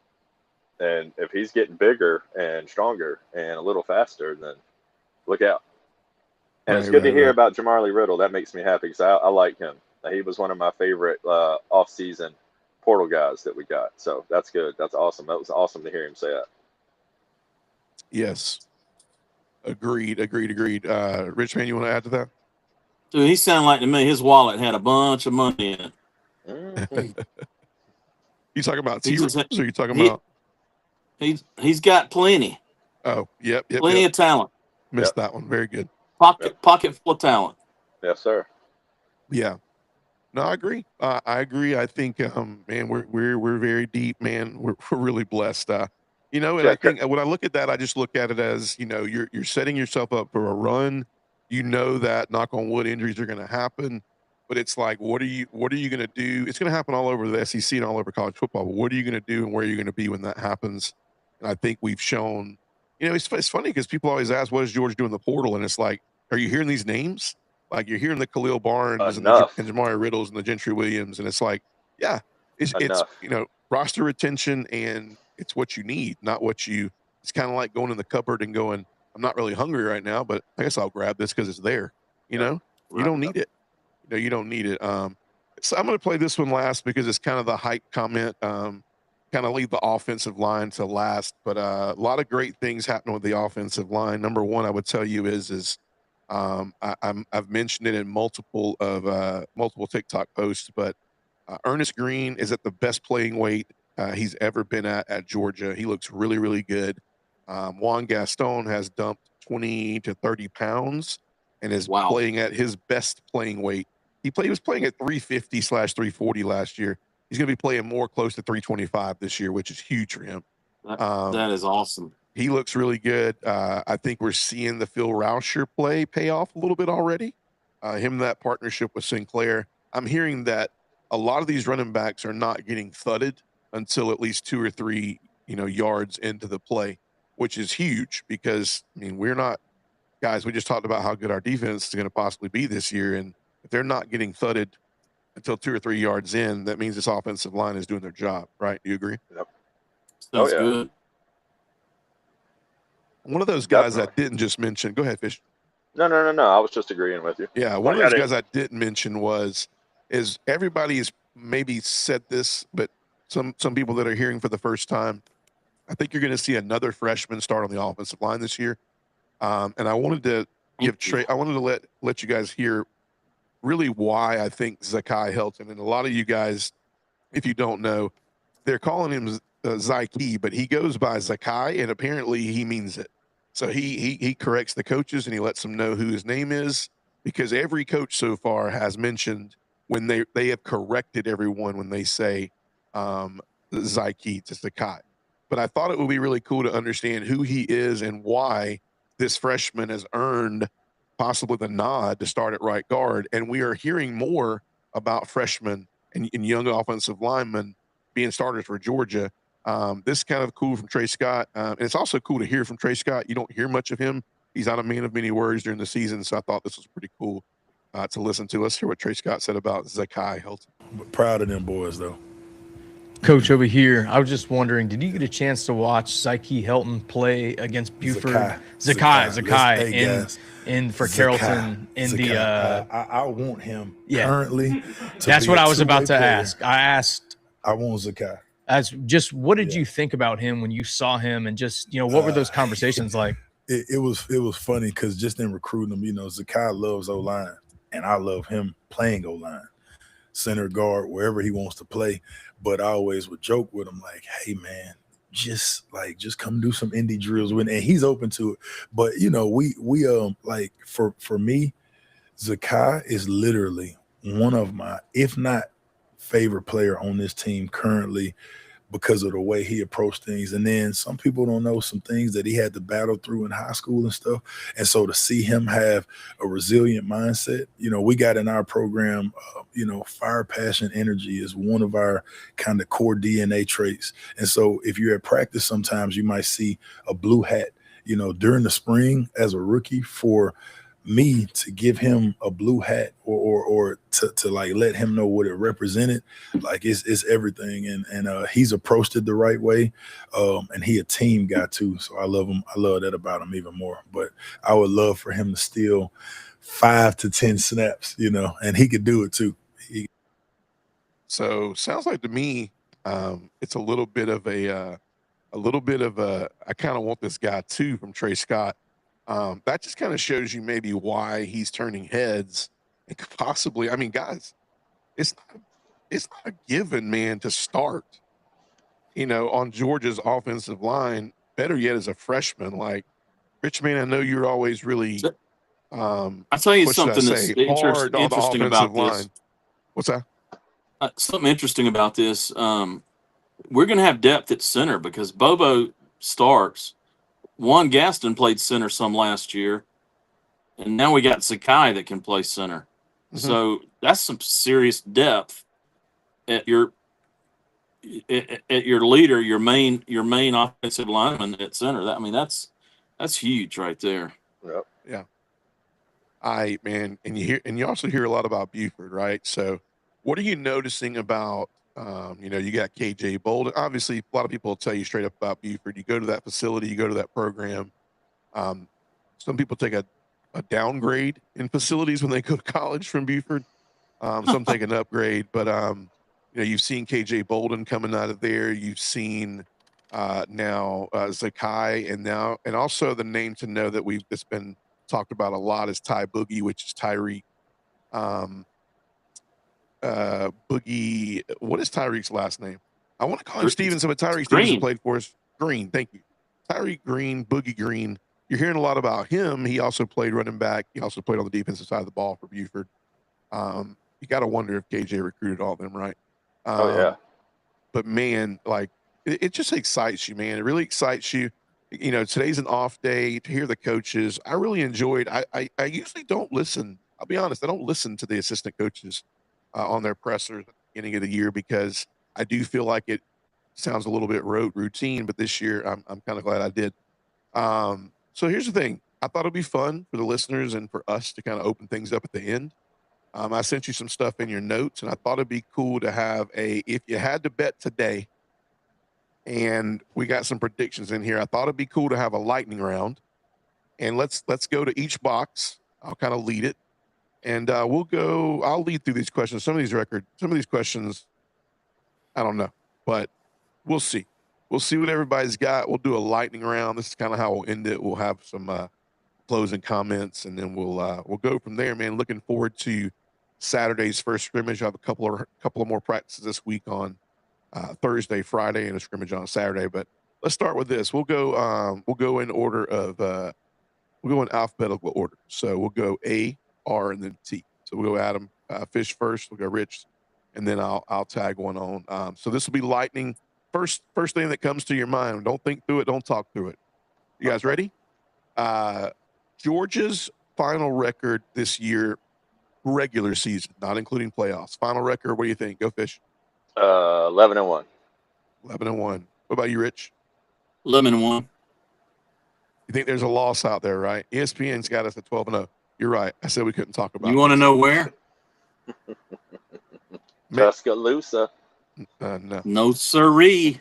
And if he's getting bigger and stronger and a little faster, then look out. And it's good to hear about Jamarlee Riddle. That makes me happy because I like him. He was one of my favorite off-season portal guys that we got. So that's good. That's awesome. That was awesome to hear him say that. Yes. Agreed. Richman, you want to add to that? Dude, he sounded like to me his wallet had a bunch of money in it. Mm-hmm. You talking about T-Rex or you talking about? He's got plenty. Oh, yep. Plenty of talent. Missed that one. Very good. Pocket full of talent. Yes, sir. Yeah. No, I agree. I agree. I think, man, we're very deep, man. We're really blessed. I think when I look at that, I just look at it as, you're setting yourself up for a run. You know that, knock on wood, injuries are going to happen, but it's like, what are you going to do? It's going to happen all over the SEC and all over college football. But what are you going to do, and where are you going to be when that happens? And I think we've shown. It's funny because people always ask, "What is George doing in the portal?" And it's like, are you hearing these names? Like you're hearing the Khalil Barnes and Jamari Riddles and the Gentry Williams, and it's like, yeah, it's roster retention, and it's what you need, not what you. It's kind of like going in the cupboard and going, I'm not really hungry right now, but I guess I'll grab this because it's there. You don't need it. You don't need it. So I'm going to play this one last because it's kind of the hype comment. Kind of leave the offensive line to last, but a lot of great things happening with the offensive line. Number one, I would tell you is I've mentioned it in multiple TikTok posts, but Ernest Green is at the best playing weight he's ever been at Georgia. He looks really, really good. Juan Gaston has dumped 20 to 30 pounds and is playing at his best playing weight. He was playing at 350/340 last year. He's going to be playing more close to 325 this year, which is huge for him. That is awesome. He looks really good. I think we're seeing the Phil Rauscher play pay off a little bit already. That partnership with Sinclair. I'm hearing that a lot of these running backs are not getting thudded until at least 2 or 3, yards into the play, which is huge because, we're not – guys, we just talked about how good our defense is going to possibly be this year, and if they're not getting thudded until 2 or 3 yards in, that means this offensive line is doing their job, right? Do you agree? Yep. Sounds good. One of those guys that didn't just mention – go ahead, Fish. No. I was just agreeing with you. Yeah, one of those guys I didn't mention is everybody has maybe said this, but some people that are hearing for the first time, I think you're going to see another freshman start on the offensive line this year. And I wanted to let you guys hear really why I think Zakai Helton, and a lot of you guys, if you don't know, they're calling him Zyke, but he goes by Zakai, and apparently he means it. So he corrects the coaches and he lets them know who his name is, because every coach so far has mentioned when they have corrected everyone when they say Zyke to Zakai. But I thought it would be really cool to understand who he is and why this freshman has earned possibly the nod to start at right guard. And we are hearing more about freshmen and young offensive linemen being starters for Georgia. This is kind of cool from Trey Scott. And it's also cool to hear from Trey Scott. You don't hear much of him. He's not a man of many words during the season. So I thought this was pretty cool to listen to. Let's hear what Trey Scott said about Zakai Helton. Proud of them boys, though. Coach, over here, I was just wondering, did you get a chance to watch Zyke Helton play against Buford? Zakai in for Carrollton in Zakai. the I want him yeah. currently. That's what I was about to ask. I want Zakai. As just what did you think about him when you saw him, and just what were those conversations like? It was funny because just in recruiting him, Zakai loves O-line, and I love him playing O-line, center guard, wherever he wants to play. But I always would joke with him like, hey man, just come do some indie drills with, and he's open to it. But we like for me, Zakai is literally one of my, if not favorite player on this team currently, because of the way he approached things. And then some people don't know some things that he had to battle through in high school and stuff. And so to see him have a resilient mindset, we got in our program, fire, passion, energy is one of our kind of core DNA traits. And so if you're at practice, sometimes you might see a blue hat, during the spring as a rookie. For me to give him a blue hat or to like let him know what it represented, like it's everything. And he's approached it the right way. And he a team guy too. So I love him. I love that about him even more. But I would love for him to steal 5 to 10 snaps, and he could do it too. So sounds like to me, it's a little bit of a I kind of want this guy too from Trey Scott. That just kind of shows you maybe why he's turning heads and could possibly, guys, it's not a given, man, to start, on Georgia's offensive line, better yet as a freshman. Like, Rich, man, I know you're always really, I'll tell you something that's interesting about this. What's that? Something interesting about this. We're going to have depth at center because Bobo starts. Juan Gaston played center some last year, and now we got Zakai that can play center. Mm-hmm. So that's some serious depth at your leader, your main offensive lineman at center. That's huge right there. Yep. Yeah. And you also hear a lot about Buford, right? So what are you noticing about? You got KJ Bolden. Obviously, a lot of people will tell you straight up about Buford. You go to that facility, you go to that program. Some people take a downgrade in facilities when they go to college from Buford. Some take an upgrade, but you've seen KJ Bolden coming out of there. You've seen now Zakai, and also the name to know that's been talked about a lot is Ty Boogie, which is Tyreek. Boogie, what is Tyreek's last name? I want to call him Stevenson, but Tyreek Stevenson played for us. Green, thank you. Tyreek Green, Boogie Green. You're hearing a lot about him. He also played running back. He also played on the defensive side of the ball for Buford. You got to wonder if KJ recruited all of them, right? Oh, yeah. But, man, like, it just excites you, man. It really excites you. Today's an off day to hear the coaches. I really enjoyed. I usually don't listen. I'll be honest. I don't listen to the assistant coaches on their pressers at the beginning of the year because I do feel like it sounds a little bit routine, but this year I'm kind of glad I did. So here's the thing. I thought it'd be fun for the listeners and for us to kind of open things up at the end. I sent you some stuff in your notes, and I thought it'd be cool to have if you had to bet today, and we got some predictions in here, I thought it'd be cool to have a lightning round. And let's go to each box, I'll kind of lead it, and we'll go. I'll lead through these questions. Some of these questions, I don't know, but we'll see. We'll see what everybody's got. We'll do a lightning round. This is kind of how we'll end it. We'll have some closing comments, and then we'll go from there, man. Looking forward to Saturday's first scrimmage. I have a couple of more practices this week on Thursday, Friday, and a scrimmage on Saturday. But let's start with this. We'll go in order of we'll go in alphabetical order. So we'll go A, R, and then T. So we'll go Adam, Fish first. We'll go Rich, and then I'll tag one on. So this will be lightning. First thing that comes to your mind. Don't think through it. Don't talk through it. You guys ready? Georgia's final record this year, regular season, not including playoffs. Final record. What do you think? Go Fish. 11-1. 11-1. What about you, Rich? 11-1. You think there's a loss out there, right? ESPN's got us at 12-0. You're right. I said we couldn't talk about. You want to know where? Tuscaloosa. No. No, sirree.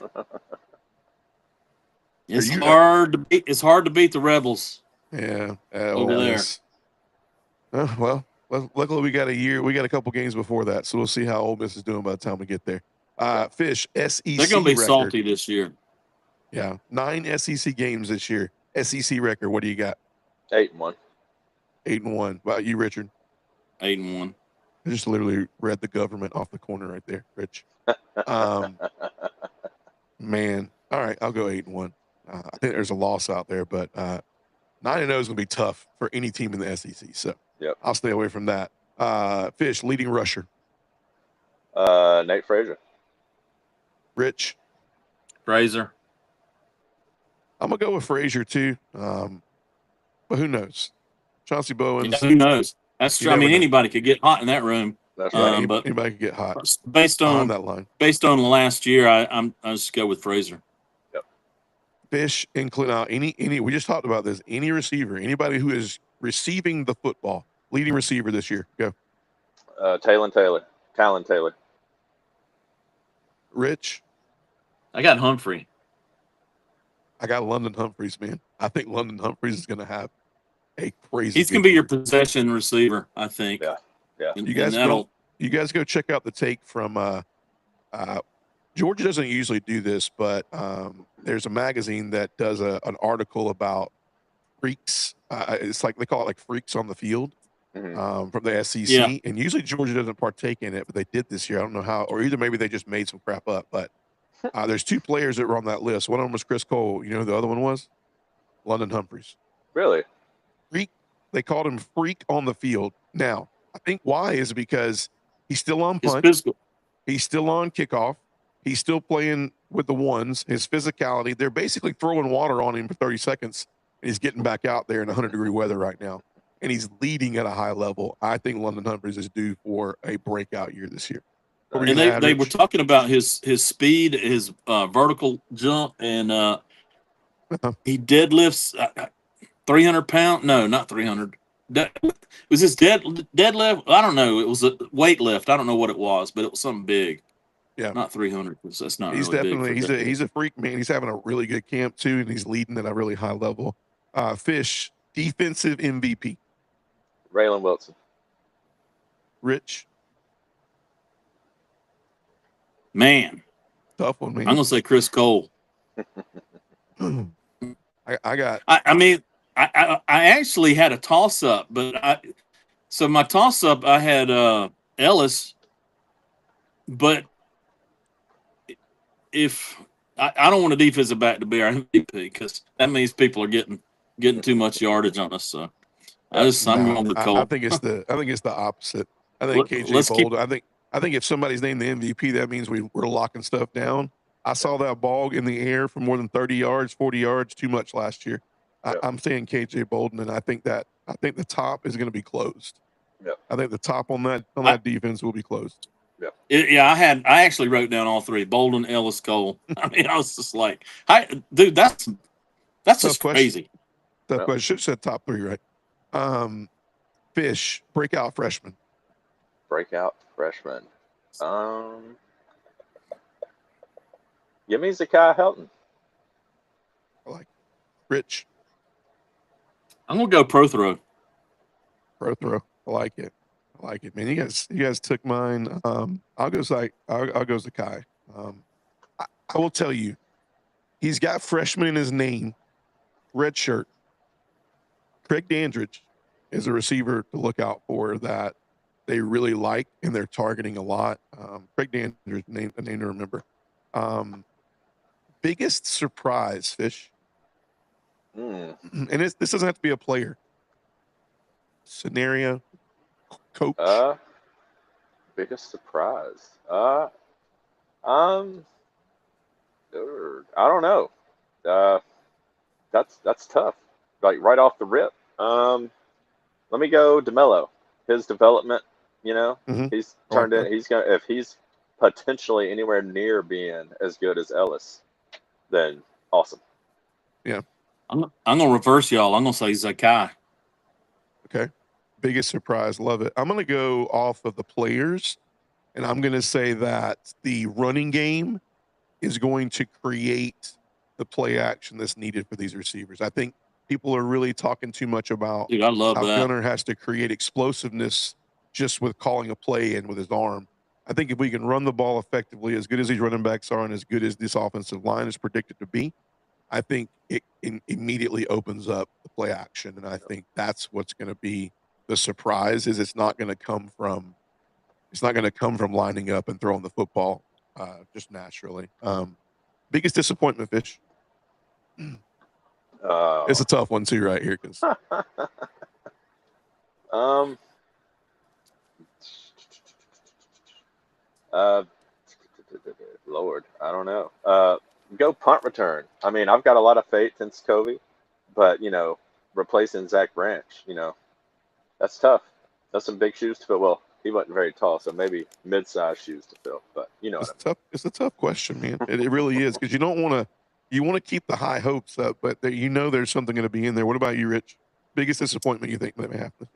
It's hard to beat the Rebels. Yeah. Over there. Well, luckily we got a year. We got a couple games before that, so we'll see how Ole Miss is doing by the time we get there. Fish, SEC. They're going to be record. salty this year. Yeah, 9 SEC games this year. SEC record. What do you got? 8-1. 8-1. About you, Richard? 8-1. I just literally read the government off the corner right there, Rich. Man. All right, I'll go 8-1. I think there's a loss out there, but 9-0 is going to be tough for any team in the SEC. So I'll stay away from that. Fish, leading rusher. Nate Frazier. Rich. Frazier. I'm going to go with Frazier too. But who knows? Chauncey Bowens. Yeah, who knows? That's true. I mean, anybody could get hot in that room. That's right. But anybody could get hot. Based on that line. Based on last year, I just go with Frazier. Yep. Fish include any. We just talked about this. Any receiver, anybody who is receiving the football, leading receiver this year. Go. Talon Taylor. Rich. I got Humphrey. I got London Humphreys, man. I think London Humphreys is going to have a crazy. He's going to be your possession receiver, I think. Yeah. You guys go check out the take from Georgia doesn't usually do this, but there's a magazine that does an article about freaks. It's like they call it like freaks on the field from the SEC. Yeah. And usually Georgia doesn't partake in it, but they did this year. I don't know how, or either maybe they just made some crap up. But there's two players that were on that list. One of them was Chris Cole. You know who the other one was? London Humphreys. Really? Freak. They called him freak on the field. Now, I think why is because he's still on punt. He's still on kickoff. He's still playing with the ones. His physicality, they're basically throwing water on him for 30 seconds, and he's getting back out there in 100-degree weather right now. And he's leading at a high level. I think London Humphreys is due for a breakout year this year. And they were talking about his speed, his vertical jump, and he deadlifts 300 pounds. No, not 300. Was this deadlift? I don't know. It was a weight lift. I don't know what it was, but it was something big. Yeah, not 300. That's not. He's really definitely big he's a freak, man. He's having a really good camp too, and he's leading at a really high level. Fish, defensive MVP. Raylan Wilson. Rich. Man, tough one, man. I'm gonna say Chris Cole. I mean, I actually had a toss up, but my toss up I had Ellis, but if I don't want a defensive back to be our MVP because that means people are getting too much yardage on us. So I'm going with Cole. I think it's the opposite. I think KJ Bolden. I think if somebody's named the MVP, that means we're locking stuff down. I saw that ball in the air for more than 30 yards, 40 yards, too much last year. I'm saying KJ Bolden, and I think the top is going to be closed. Yeah. I think the top on that defense will be closed. Yeah. I actually wrote down all three: Bolden, Ellis, Cole. I mean, I was just like, dude, that's just crazy. Tough question. Should have said top three, right? Fish, breakout freshman. Breakout freshman. Give me Zakai Helton. I like Rich. I'm gonna go Prothro. Pro throw. I like it. I like it, man. You guys took mine. I'll go Zakai. I will tell you, he's got freshman in his name, red shirt. Craig Dandridge is a receiver to look out for that they really like and they're targeting a lot. Craig Dandridge, a name to remember. Biggest surprise, Fish. And this doesn't have to be a player. Scenario, coach. Biggest surprise. I don't know. That's tough. Like right off the rip. Let me go DeMello. His development, he's turned in. If he's potentially anywhere near being as good as Ellis, then awesome. Yeah. I'm gonna reverse y'all. I'm gonna say Zakai. Okay. Biggest surprise. Love it. I'm gonna go off of the players, and I'm gonna say that the running game is going to create the play action that's needed for these receivers. I think people are really talking too much about Dude, I love how that. Gunner has to create explosiveness just with calling a play in with his arm. I think if we can run the ball effectively, as good as these running backs are and as good as this offensive line is predicted to be, I think it immediately opens up the play action. And I think that's what's going to be the surprise is it's not going to come from lining up and throwing the football just naturally. Biggest disappointment, Fish. It's a tough one too, right here. Lord, I don't know. Go punt return. I mean, I've got a lot of faith in Scovey, but replacing Zach Branch, that's tough. That's some big shoes to fill. Well, he wasn't very tall, so maybe mid-sized shoes to fill. But it's tough. It's a tough question, man. It really is because you want to keep the high hopes up, but there's something going to be in there. What about you, Rich? Biggest disappointment you think that may happen?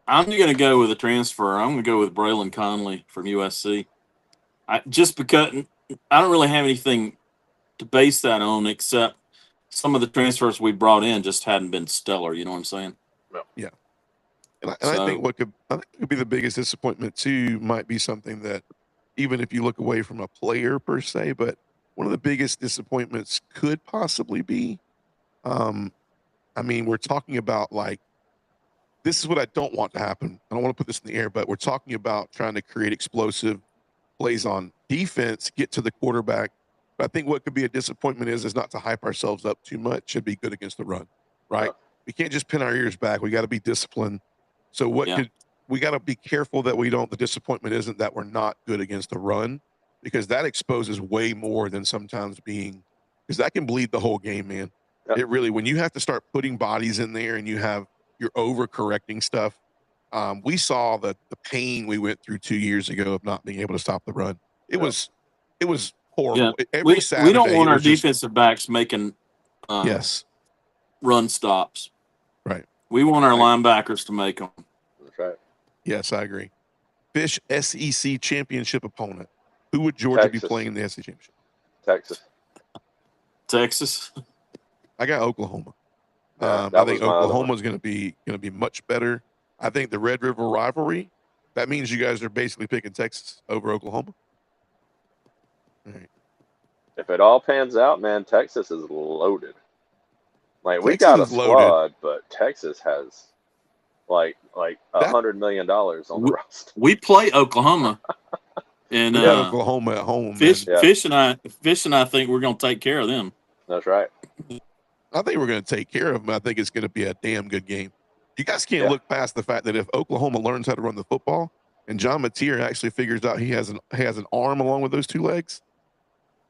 I'm going to go with a transfer. I'm going to go with Braylon Conley from USC. Just because I don't really have anything to base that on except some of the transfers we brought in just hadn't been stellar. You know what I'm saying? Yeah. I think what could be the biggest disappointment too might be something that even if you look away from a player per se, but one of the biggest disappointments could possibly be, we're talking about this is what I don't want to happen. I don't want to put this in the air, but we're talking about trying to create explosive plays on defense, get to the quarterback. But I think what could be a disappointment is not to hype ourselves up too much and be good against the run, right? We can't just pin our ears back. We got to be disciplined. So we got to be careful that the disappointment isn't that we're not good against the run, because that exposes way more than sometimes because that can bleed the whole game, man. Yep. It really, when you have to start putting bodies in there and you're overcorrecting stuff. We saw the pain we went through 2 years ago of not being able to stop the run. It was horrible. Yeah. Every Saturday, we don't want our defensive backs making run stops. Right. We want our linebackers to make them. That's right. Yes, I agree. Fish SEC championship opponent. Who would Georgia be playing in the SEC championship? Texas. I got Oklahoma. Yeah, I think Oklahoma is going to be much better. I think the Red River rivalry. That means you guys are basically picking Texas over Oklahoma. All right. If it all pans out, man, Texas is loaded. We Texas got a is loaded. squad, but Texas has $100 million on the roster. We play Oklahoma, and Oklahoma at home. Fish and I think we're going to take care of them. That's right. I think we're going to take care of them. I think it's going to be a damn good game. You guys can't look past the fact that if Oklahoma learns how to run the football, and John Mateer actually figures out he has an arm along with those two legs,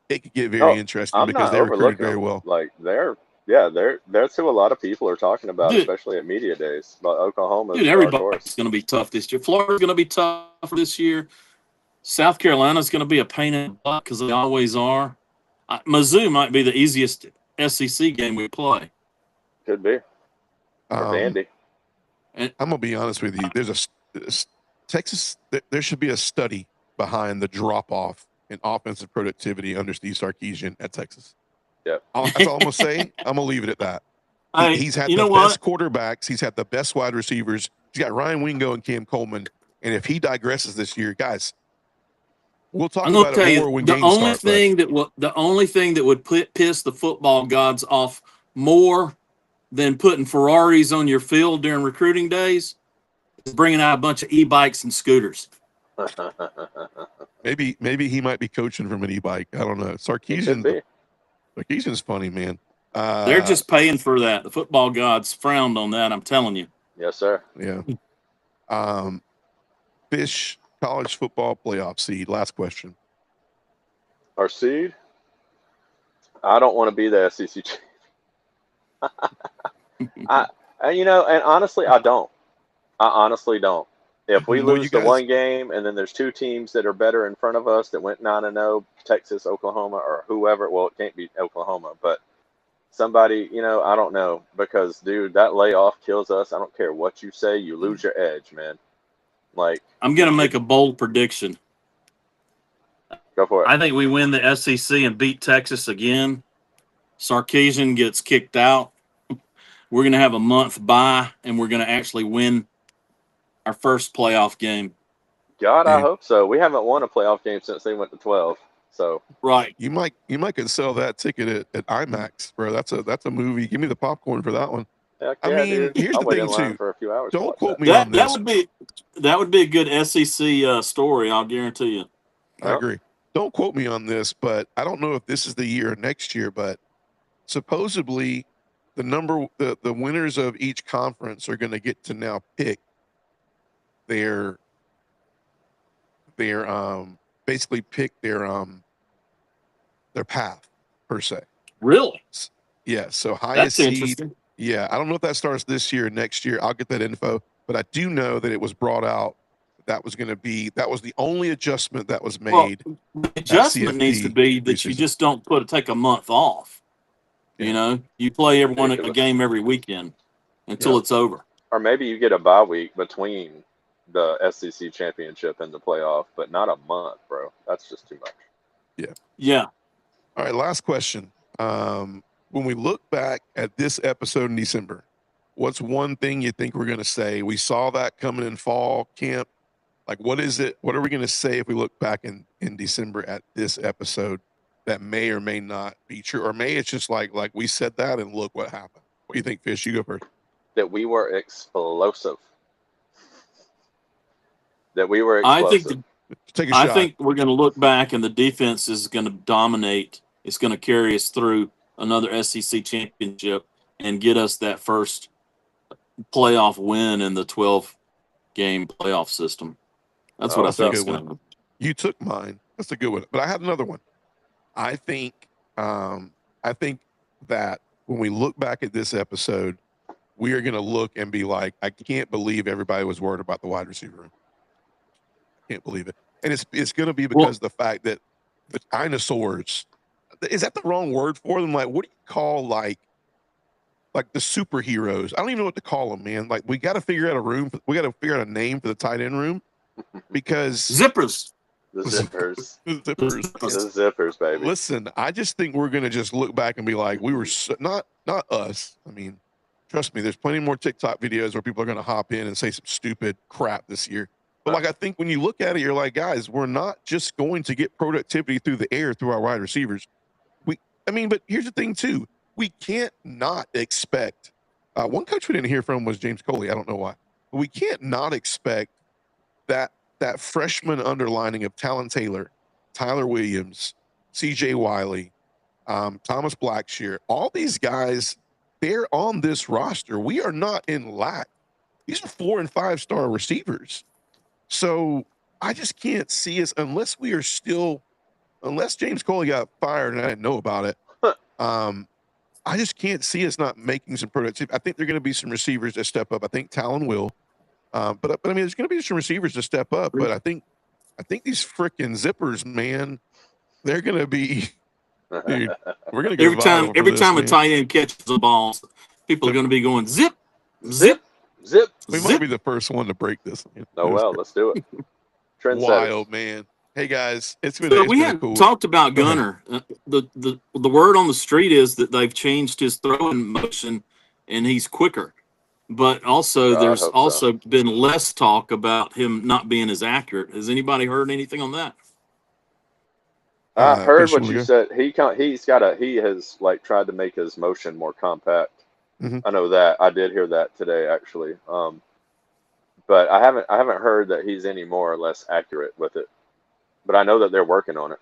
it could get very interesting because they recruited very well. That's who a lot of people are talking about, especially at media days. About Oklahoma. Dude, everybody's going to be tough this year. Florida's going to be tough this year. South Carolina's going to be a pain in the butt because they always are. Mizzou might be the easiest SEC game we play. Could be. Andy. I'm gonna be honest with you. There's Texas. There should be a study behind the drop off in offensive productivity under Steve Sarkisian at Texas. Yeah, that's all I'm gonna say. I'm gonna leave it at that. He's had the best quarterbacks. He's had the best wide receivers. He's got Ryan Wingo and Cam Coleman. And if he digresses this year, guys, we'll talk about it more when games start. The only thing that would piss the football gods off more than putting Ferraris on your field during recruiting days is bringing out a bunch of e-bikes and scooters. Maybe he might be coaching from an e-bike. I don't know. Sarkisian's funny, man. They're just paying for that. The football gods frowned on that. I'm telling you. Yes, sir. Yeah. Fish college football playoff seed. Last question. Our seed? I don't want to be the SEC champ. And honestly, I don't. I honestly don't. If we lose the one game and then there's two teams that are better in front of us that went 9-0, Texas, Oklahoma, or whoever, well, it can't be Oklahoma, but somebody, I don't know, because, dude, that layoff kills us. I don't care what you say. You lose your edge, man. Like, I'm going to make a bold prediction. Go for it. I think we win the SEC and beat Texas again. Sarkisian gets kicked out. We're going to have a month bye, and we're going to actually win our first playoff game. God, I hope so. We haven't won a playoff game since they went to 12. So right, you might could sell that ticket at IMAX, bro. That's a movie. Give me the popcorn for that one. Heck I yeah, mean, dude. here's I'll the wait thing in line too. for a few hours. Don't quote me on this. That would be a good SEC story. I'll guarantee you. I agree. Don't quote me on this, but I don't know if this is the year or next year, but supposedly the winners of each conference are going to get to now pick their basically pick their path per se. Really? Yeah. So That's highest seed. interesting. Yeah. I don't know if that starts this year or next year. I'll get that info, but I do know that it was brought out that was the only adjustment that was made. Well, the adjustment needs to be that you just don't take a month off. Yeah. You play everyone a game every weekend until it's over. Or maybe you get a bye week between the SEC championship and the playoff, but not a month, bro. That's just too much. Yeah. Yeah. All right. Last question. When we look back at this episode in December, what's one thing you think we're going to say? We saw that coming in fall camp. Like, what is it? What are we going to say if we look back in December at this episode that may or may not be true? Or may it's just like we said that and look what happened. What do you think, Fish? You go first. That we were explosive. Take a shot. I think we're going to look back and the defense is going to dominate. It's going to carry us through another SEC championship and get us that first playoff win in the 12-game playoff system. That's what I think is going to happen. You took mine. That's a good one. But I had another one. I think that when we look back at this episode, we are going to look and be like, I can't believe everybody was worried about the wide receiver room. Can't believe it. And it's going to be because of the fact that the dinosaurs, is that the wrong word for them? Like, what do you call like the superheroes? I don't even know what to call them, man. Like, we got to figure out we got to figure out a name for the tight end room because zippers. The zippers. The zippers. The zippers, baby. Listen, I just think we're going to just look back and be like, we were not us. I mean, trust me, there's plenty more TikTok videos where people are going to hop in and say some stupid crap this year. But like, I think when you look at it, you're like, guys, we're not just going to get productivity through the air through our wide receivers. But here's the thing too. We can't not expect. One coach we didn't hear from was James Coley. I don't know why. But we can't not expect that freshman underlining of Talon Taylor, Tyler Williams, C.J. Wiley, Thomas Blackshear, all these guys, they're on this roster. We are not in lack. These are 4- and 5-star receivers. So I just can't see us unless James Coley got fired and I didn't know about it. I just can't see us not making some productivity. I think there are going to be some receivers that step up. I think Talon will. But I mean, there's going to be some receivers to step up. But I think these freaking zippers, man, they're going to be. Dude, we're going to every time a tight end catches the ball, people are going to be going zip, zip, zip. We might be the first one to break this. Oh well, let's do it. Wild, man. Hey guys, we haven't cool. talked about Gunner. The word on the street is that they've changed his throwing motion and he's quicker. But also, I there's hope so. also been less talk about him not being as accurate. Has anybody heard anything on that? I heard Christian, what you go. said. He has like tried to make his motion more compact. Mhm. I know that. I did hear that today actually. But I haven't heard that he's any more or less accurate with it. But I know that they're working on it.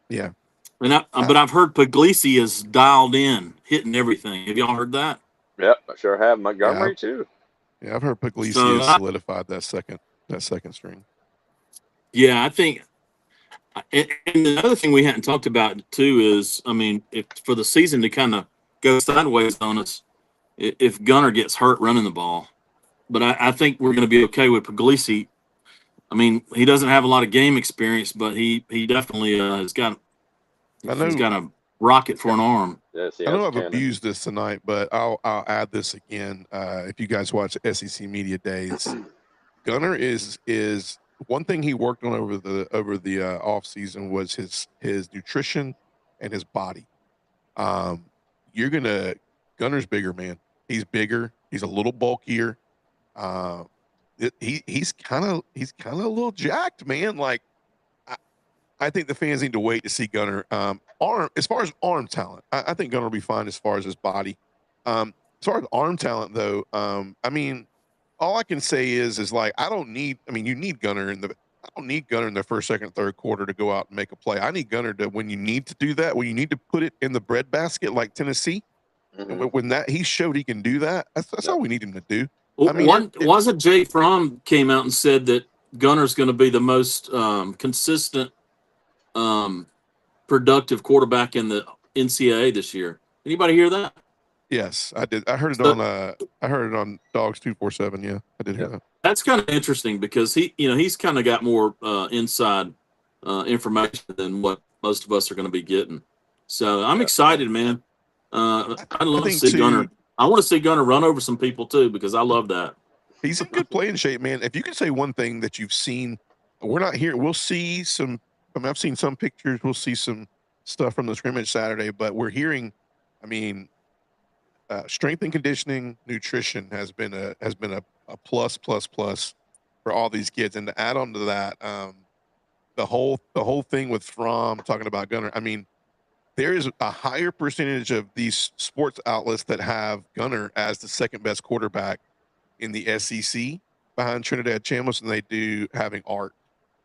Yeah. But I've heard Puglisi is dialed in, hitting everything. Have y'all heard that? Yep, I sure have. Montgomery too. Yeah, I've heard Puglisi So has solidified that second string. Yeah, I think. And the other thing we hadn't talked about too is, I mean, if for the season to kind of go sideways on us, if Gunner gets hurt running the ball, but I think we're going to be okay with Puglisi. I mean, he doesn't have a lot of game experience, but he definitely has got. He's got a rocket for an arm. Yes, I know I've abused this tonight, but I'll add this again. If you guys watch SEC Media Days, Gunner is one thing he worked on over the off season was his nutrition and his body. Gunner's bigger, man. He's bigger. He's a little bulkier. He's kind of a little jacked, man. Like I think the fans need to wait to see Gunner. As far as arm talent, I think Gunner will be fine as far as his body. As far as arm talent, though, I mean, all I can say is like you need Gunner I don't need Gunner in the first, second, third quarter to go out and make a play. I need Gunner to, when you need to do that, when you need to put it in the breadbasket like Tennessee, and when he showed he can do that, that's all we need him to do. Well, I mean, wasn't Jay Fromm came out and said that Gunner's going to be the most consistent, productive quarterback in the NCAA this year. Anybody hear that? Yes, I did. I heard it on Dogs 247. Yeah, I did hear that. That's kind of interesting because he's kind of got more inside information than what most of us are going to be getting. So I'm excited, man. I'd love to see Gunner. I want to see Gunner run over some people too because I love that. He's in good playing shape, man. If you can say one thing that you've seen, we're not here. We'll see some. I mean, I've seen some pictures. We'll see some stuff from the scrimmage Saturday, but we're hearing. I mean, strength and conditioning, nutrition has been a plus for all these kids. And to add on to that, the whole thing with Fromm talking about Gunner. I mean, there is a higher percentage of these sports outlets that have Gunner as the second best quarterback in the SEC behind Trinidad Chambliss than they do having Arch.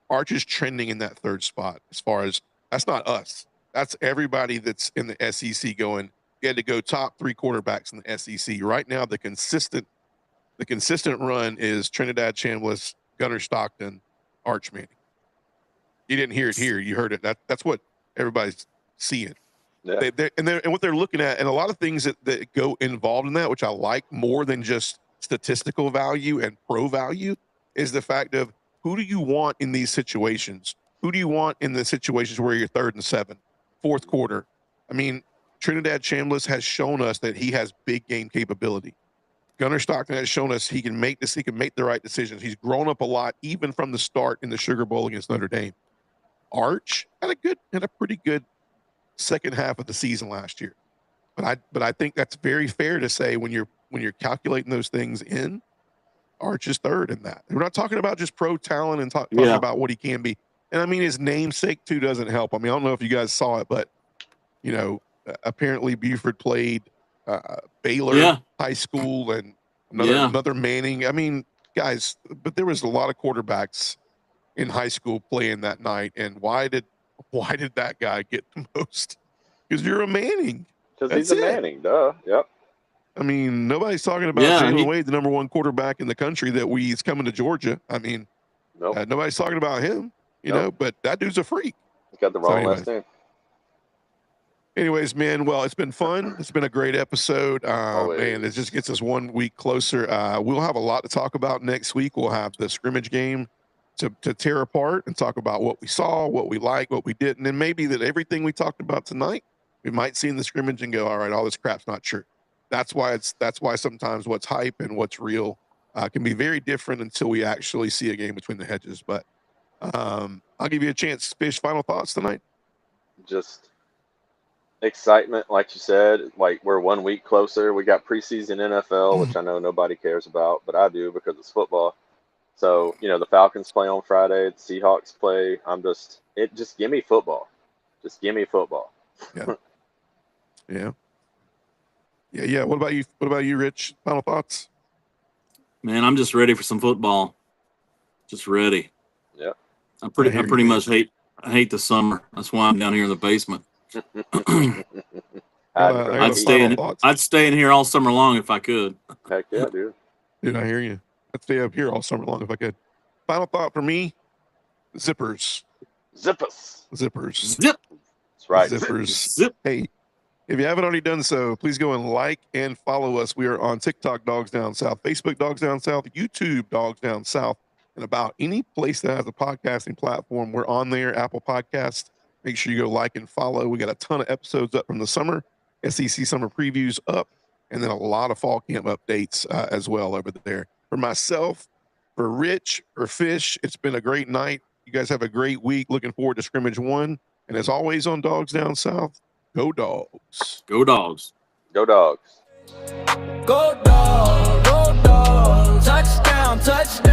Arch is trending in that third spot as far as that's not us. That's everybody that's in the SEC going, you had to go top three quarterbacks in the SEC. Right now, the consistent run is Trinidad Chambliss, Gunner Stockton, Arch Manning. You didn't hear it here. You heard it. That's what everybody's seeing. Yeah. And what they're looking at, and a lot of things that go involved in that, which I like more than just statistical value and pro value, is the fact of who do you want in these situations? Who do you want in the situations where you're 3rd and 7, fourth quarter? I mean, Trinidad Chambliss has shown us that he has big game capability. Gunner Stockton has shown us he can make the right decisions. He's grown up a lot, even from the start in the Sugar Bowl against Notre Dame. Arch had a pretty good second half of the season last year. But I think that's very fair to say when you're calculating those things in, Arch is 3rd in that. We're not talking about just pro talent and talking about what he can be. And I mean, his namesake too doesn't help. I mean, I don't know if you guys saw it, but apparently Buford played Baylor High School and another Manning. I mean, guys, but there was a lot of quarterbacks in high school playing that night. And why did that guy get the most? Because you're a Manning. Because he's a Manning, duh. Yep. I mean, nobody's talking about Jalen Wade, the number 1 quarterback in the country he's coming to Georgia. I mean, nobody's talking about him, you know, but that dude's a freak. He's got the wrong last name. Anyways, man, well, it's been fun. It's been a great episode. Man, it just gets us 1 week closer. We'll have a lot to talk about next week. We'll have the scrimmage game to tear apart and talk about what we saw, what we liked, what we didn't, and maybe that everything we talked about tonight, we might see in the scrimmage and go, all right, all this crap's not true. That's why sometimes what's hype and what's real can be very different until we actually see a game between the hedges. But I'll give you a chance. Fish, final thoughts tonight? Just excitement, like you said. Like, we're 1 week closer. We got preseason NFL, which I know nobody cares about, but I do because it's football. So, the Falcons play on Friday, the Seahawks play. Just give me football. Just give me football. Yeah. Yeah. What about you, Rich? Final thoughts? Man, I'm just ready for some football. Just ready. Yep. I pretty much hate the summer. That's why I'm down here in the basement. I'd stay in here all summer long if I could. Heck yeah, dude. Dude, I hear you. I'd stay up here all summer long if I could. Final thought for me: zippers. Zip. That's right. Zippers. Zip. Hey, if you haven't already done so, please go and like and follow us. We are on TikTok, Dogs Down South, Facebook, Dogs Down South, YouTube, Dogs Down South, and about any place that has a podcasting platform. We're on there, Apple Podcasts. Make sure you go like and follow. We got a ton of episodes up from the summer, SEC summer previews up, and then a lot of fall camp updates as well over there. For myself, for Rich, for Fish, it's been a great night. You guys have a great week. Looking forward to scrimmage 1. And as always on Dogs Down South, go Dogs. Go Dogs. Go Dogs. Go Dogs. Go Dogs. Touchdown.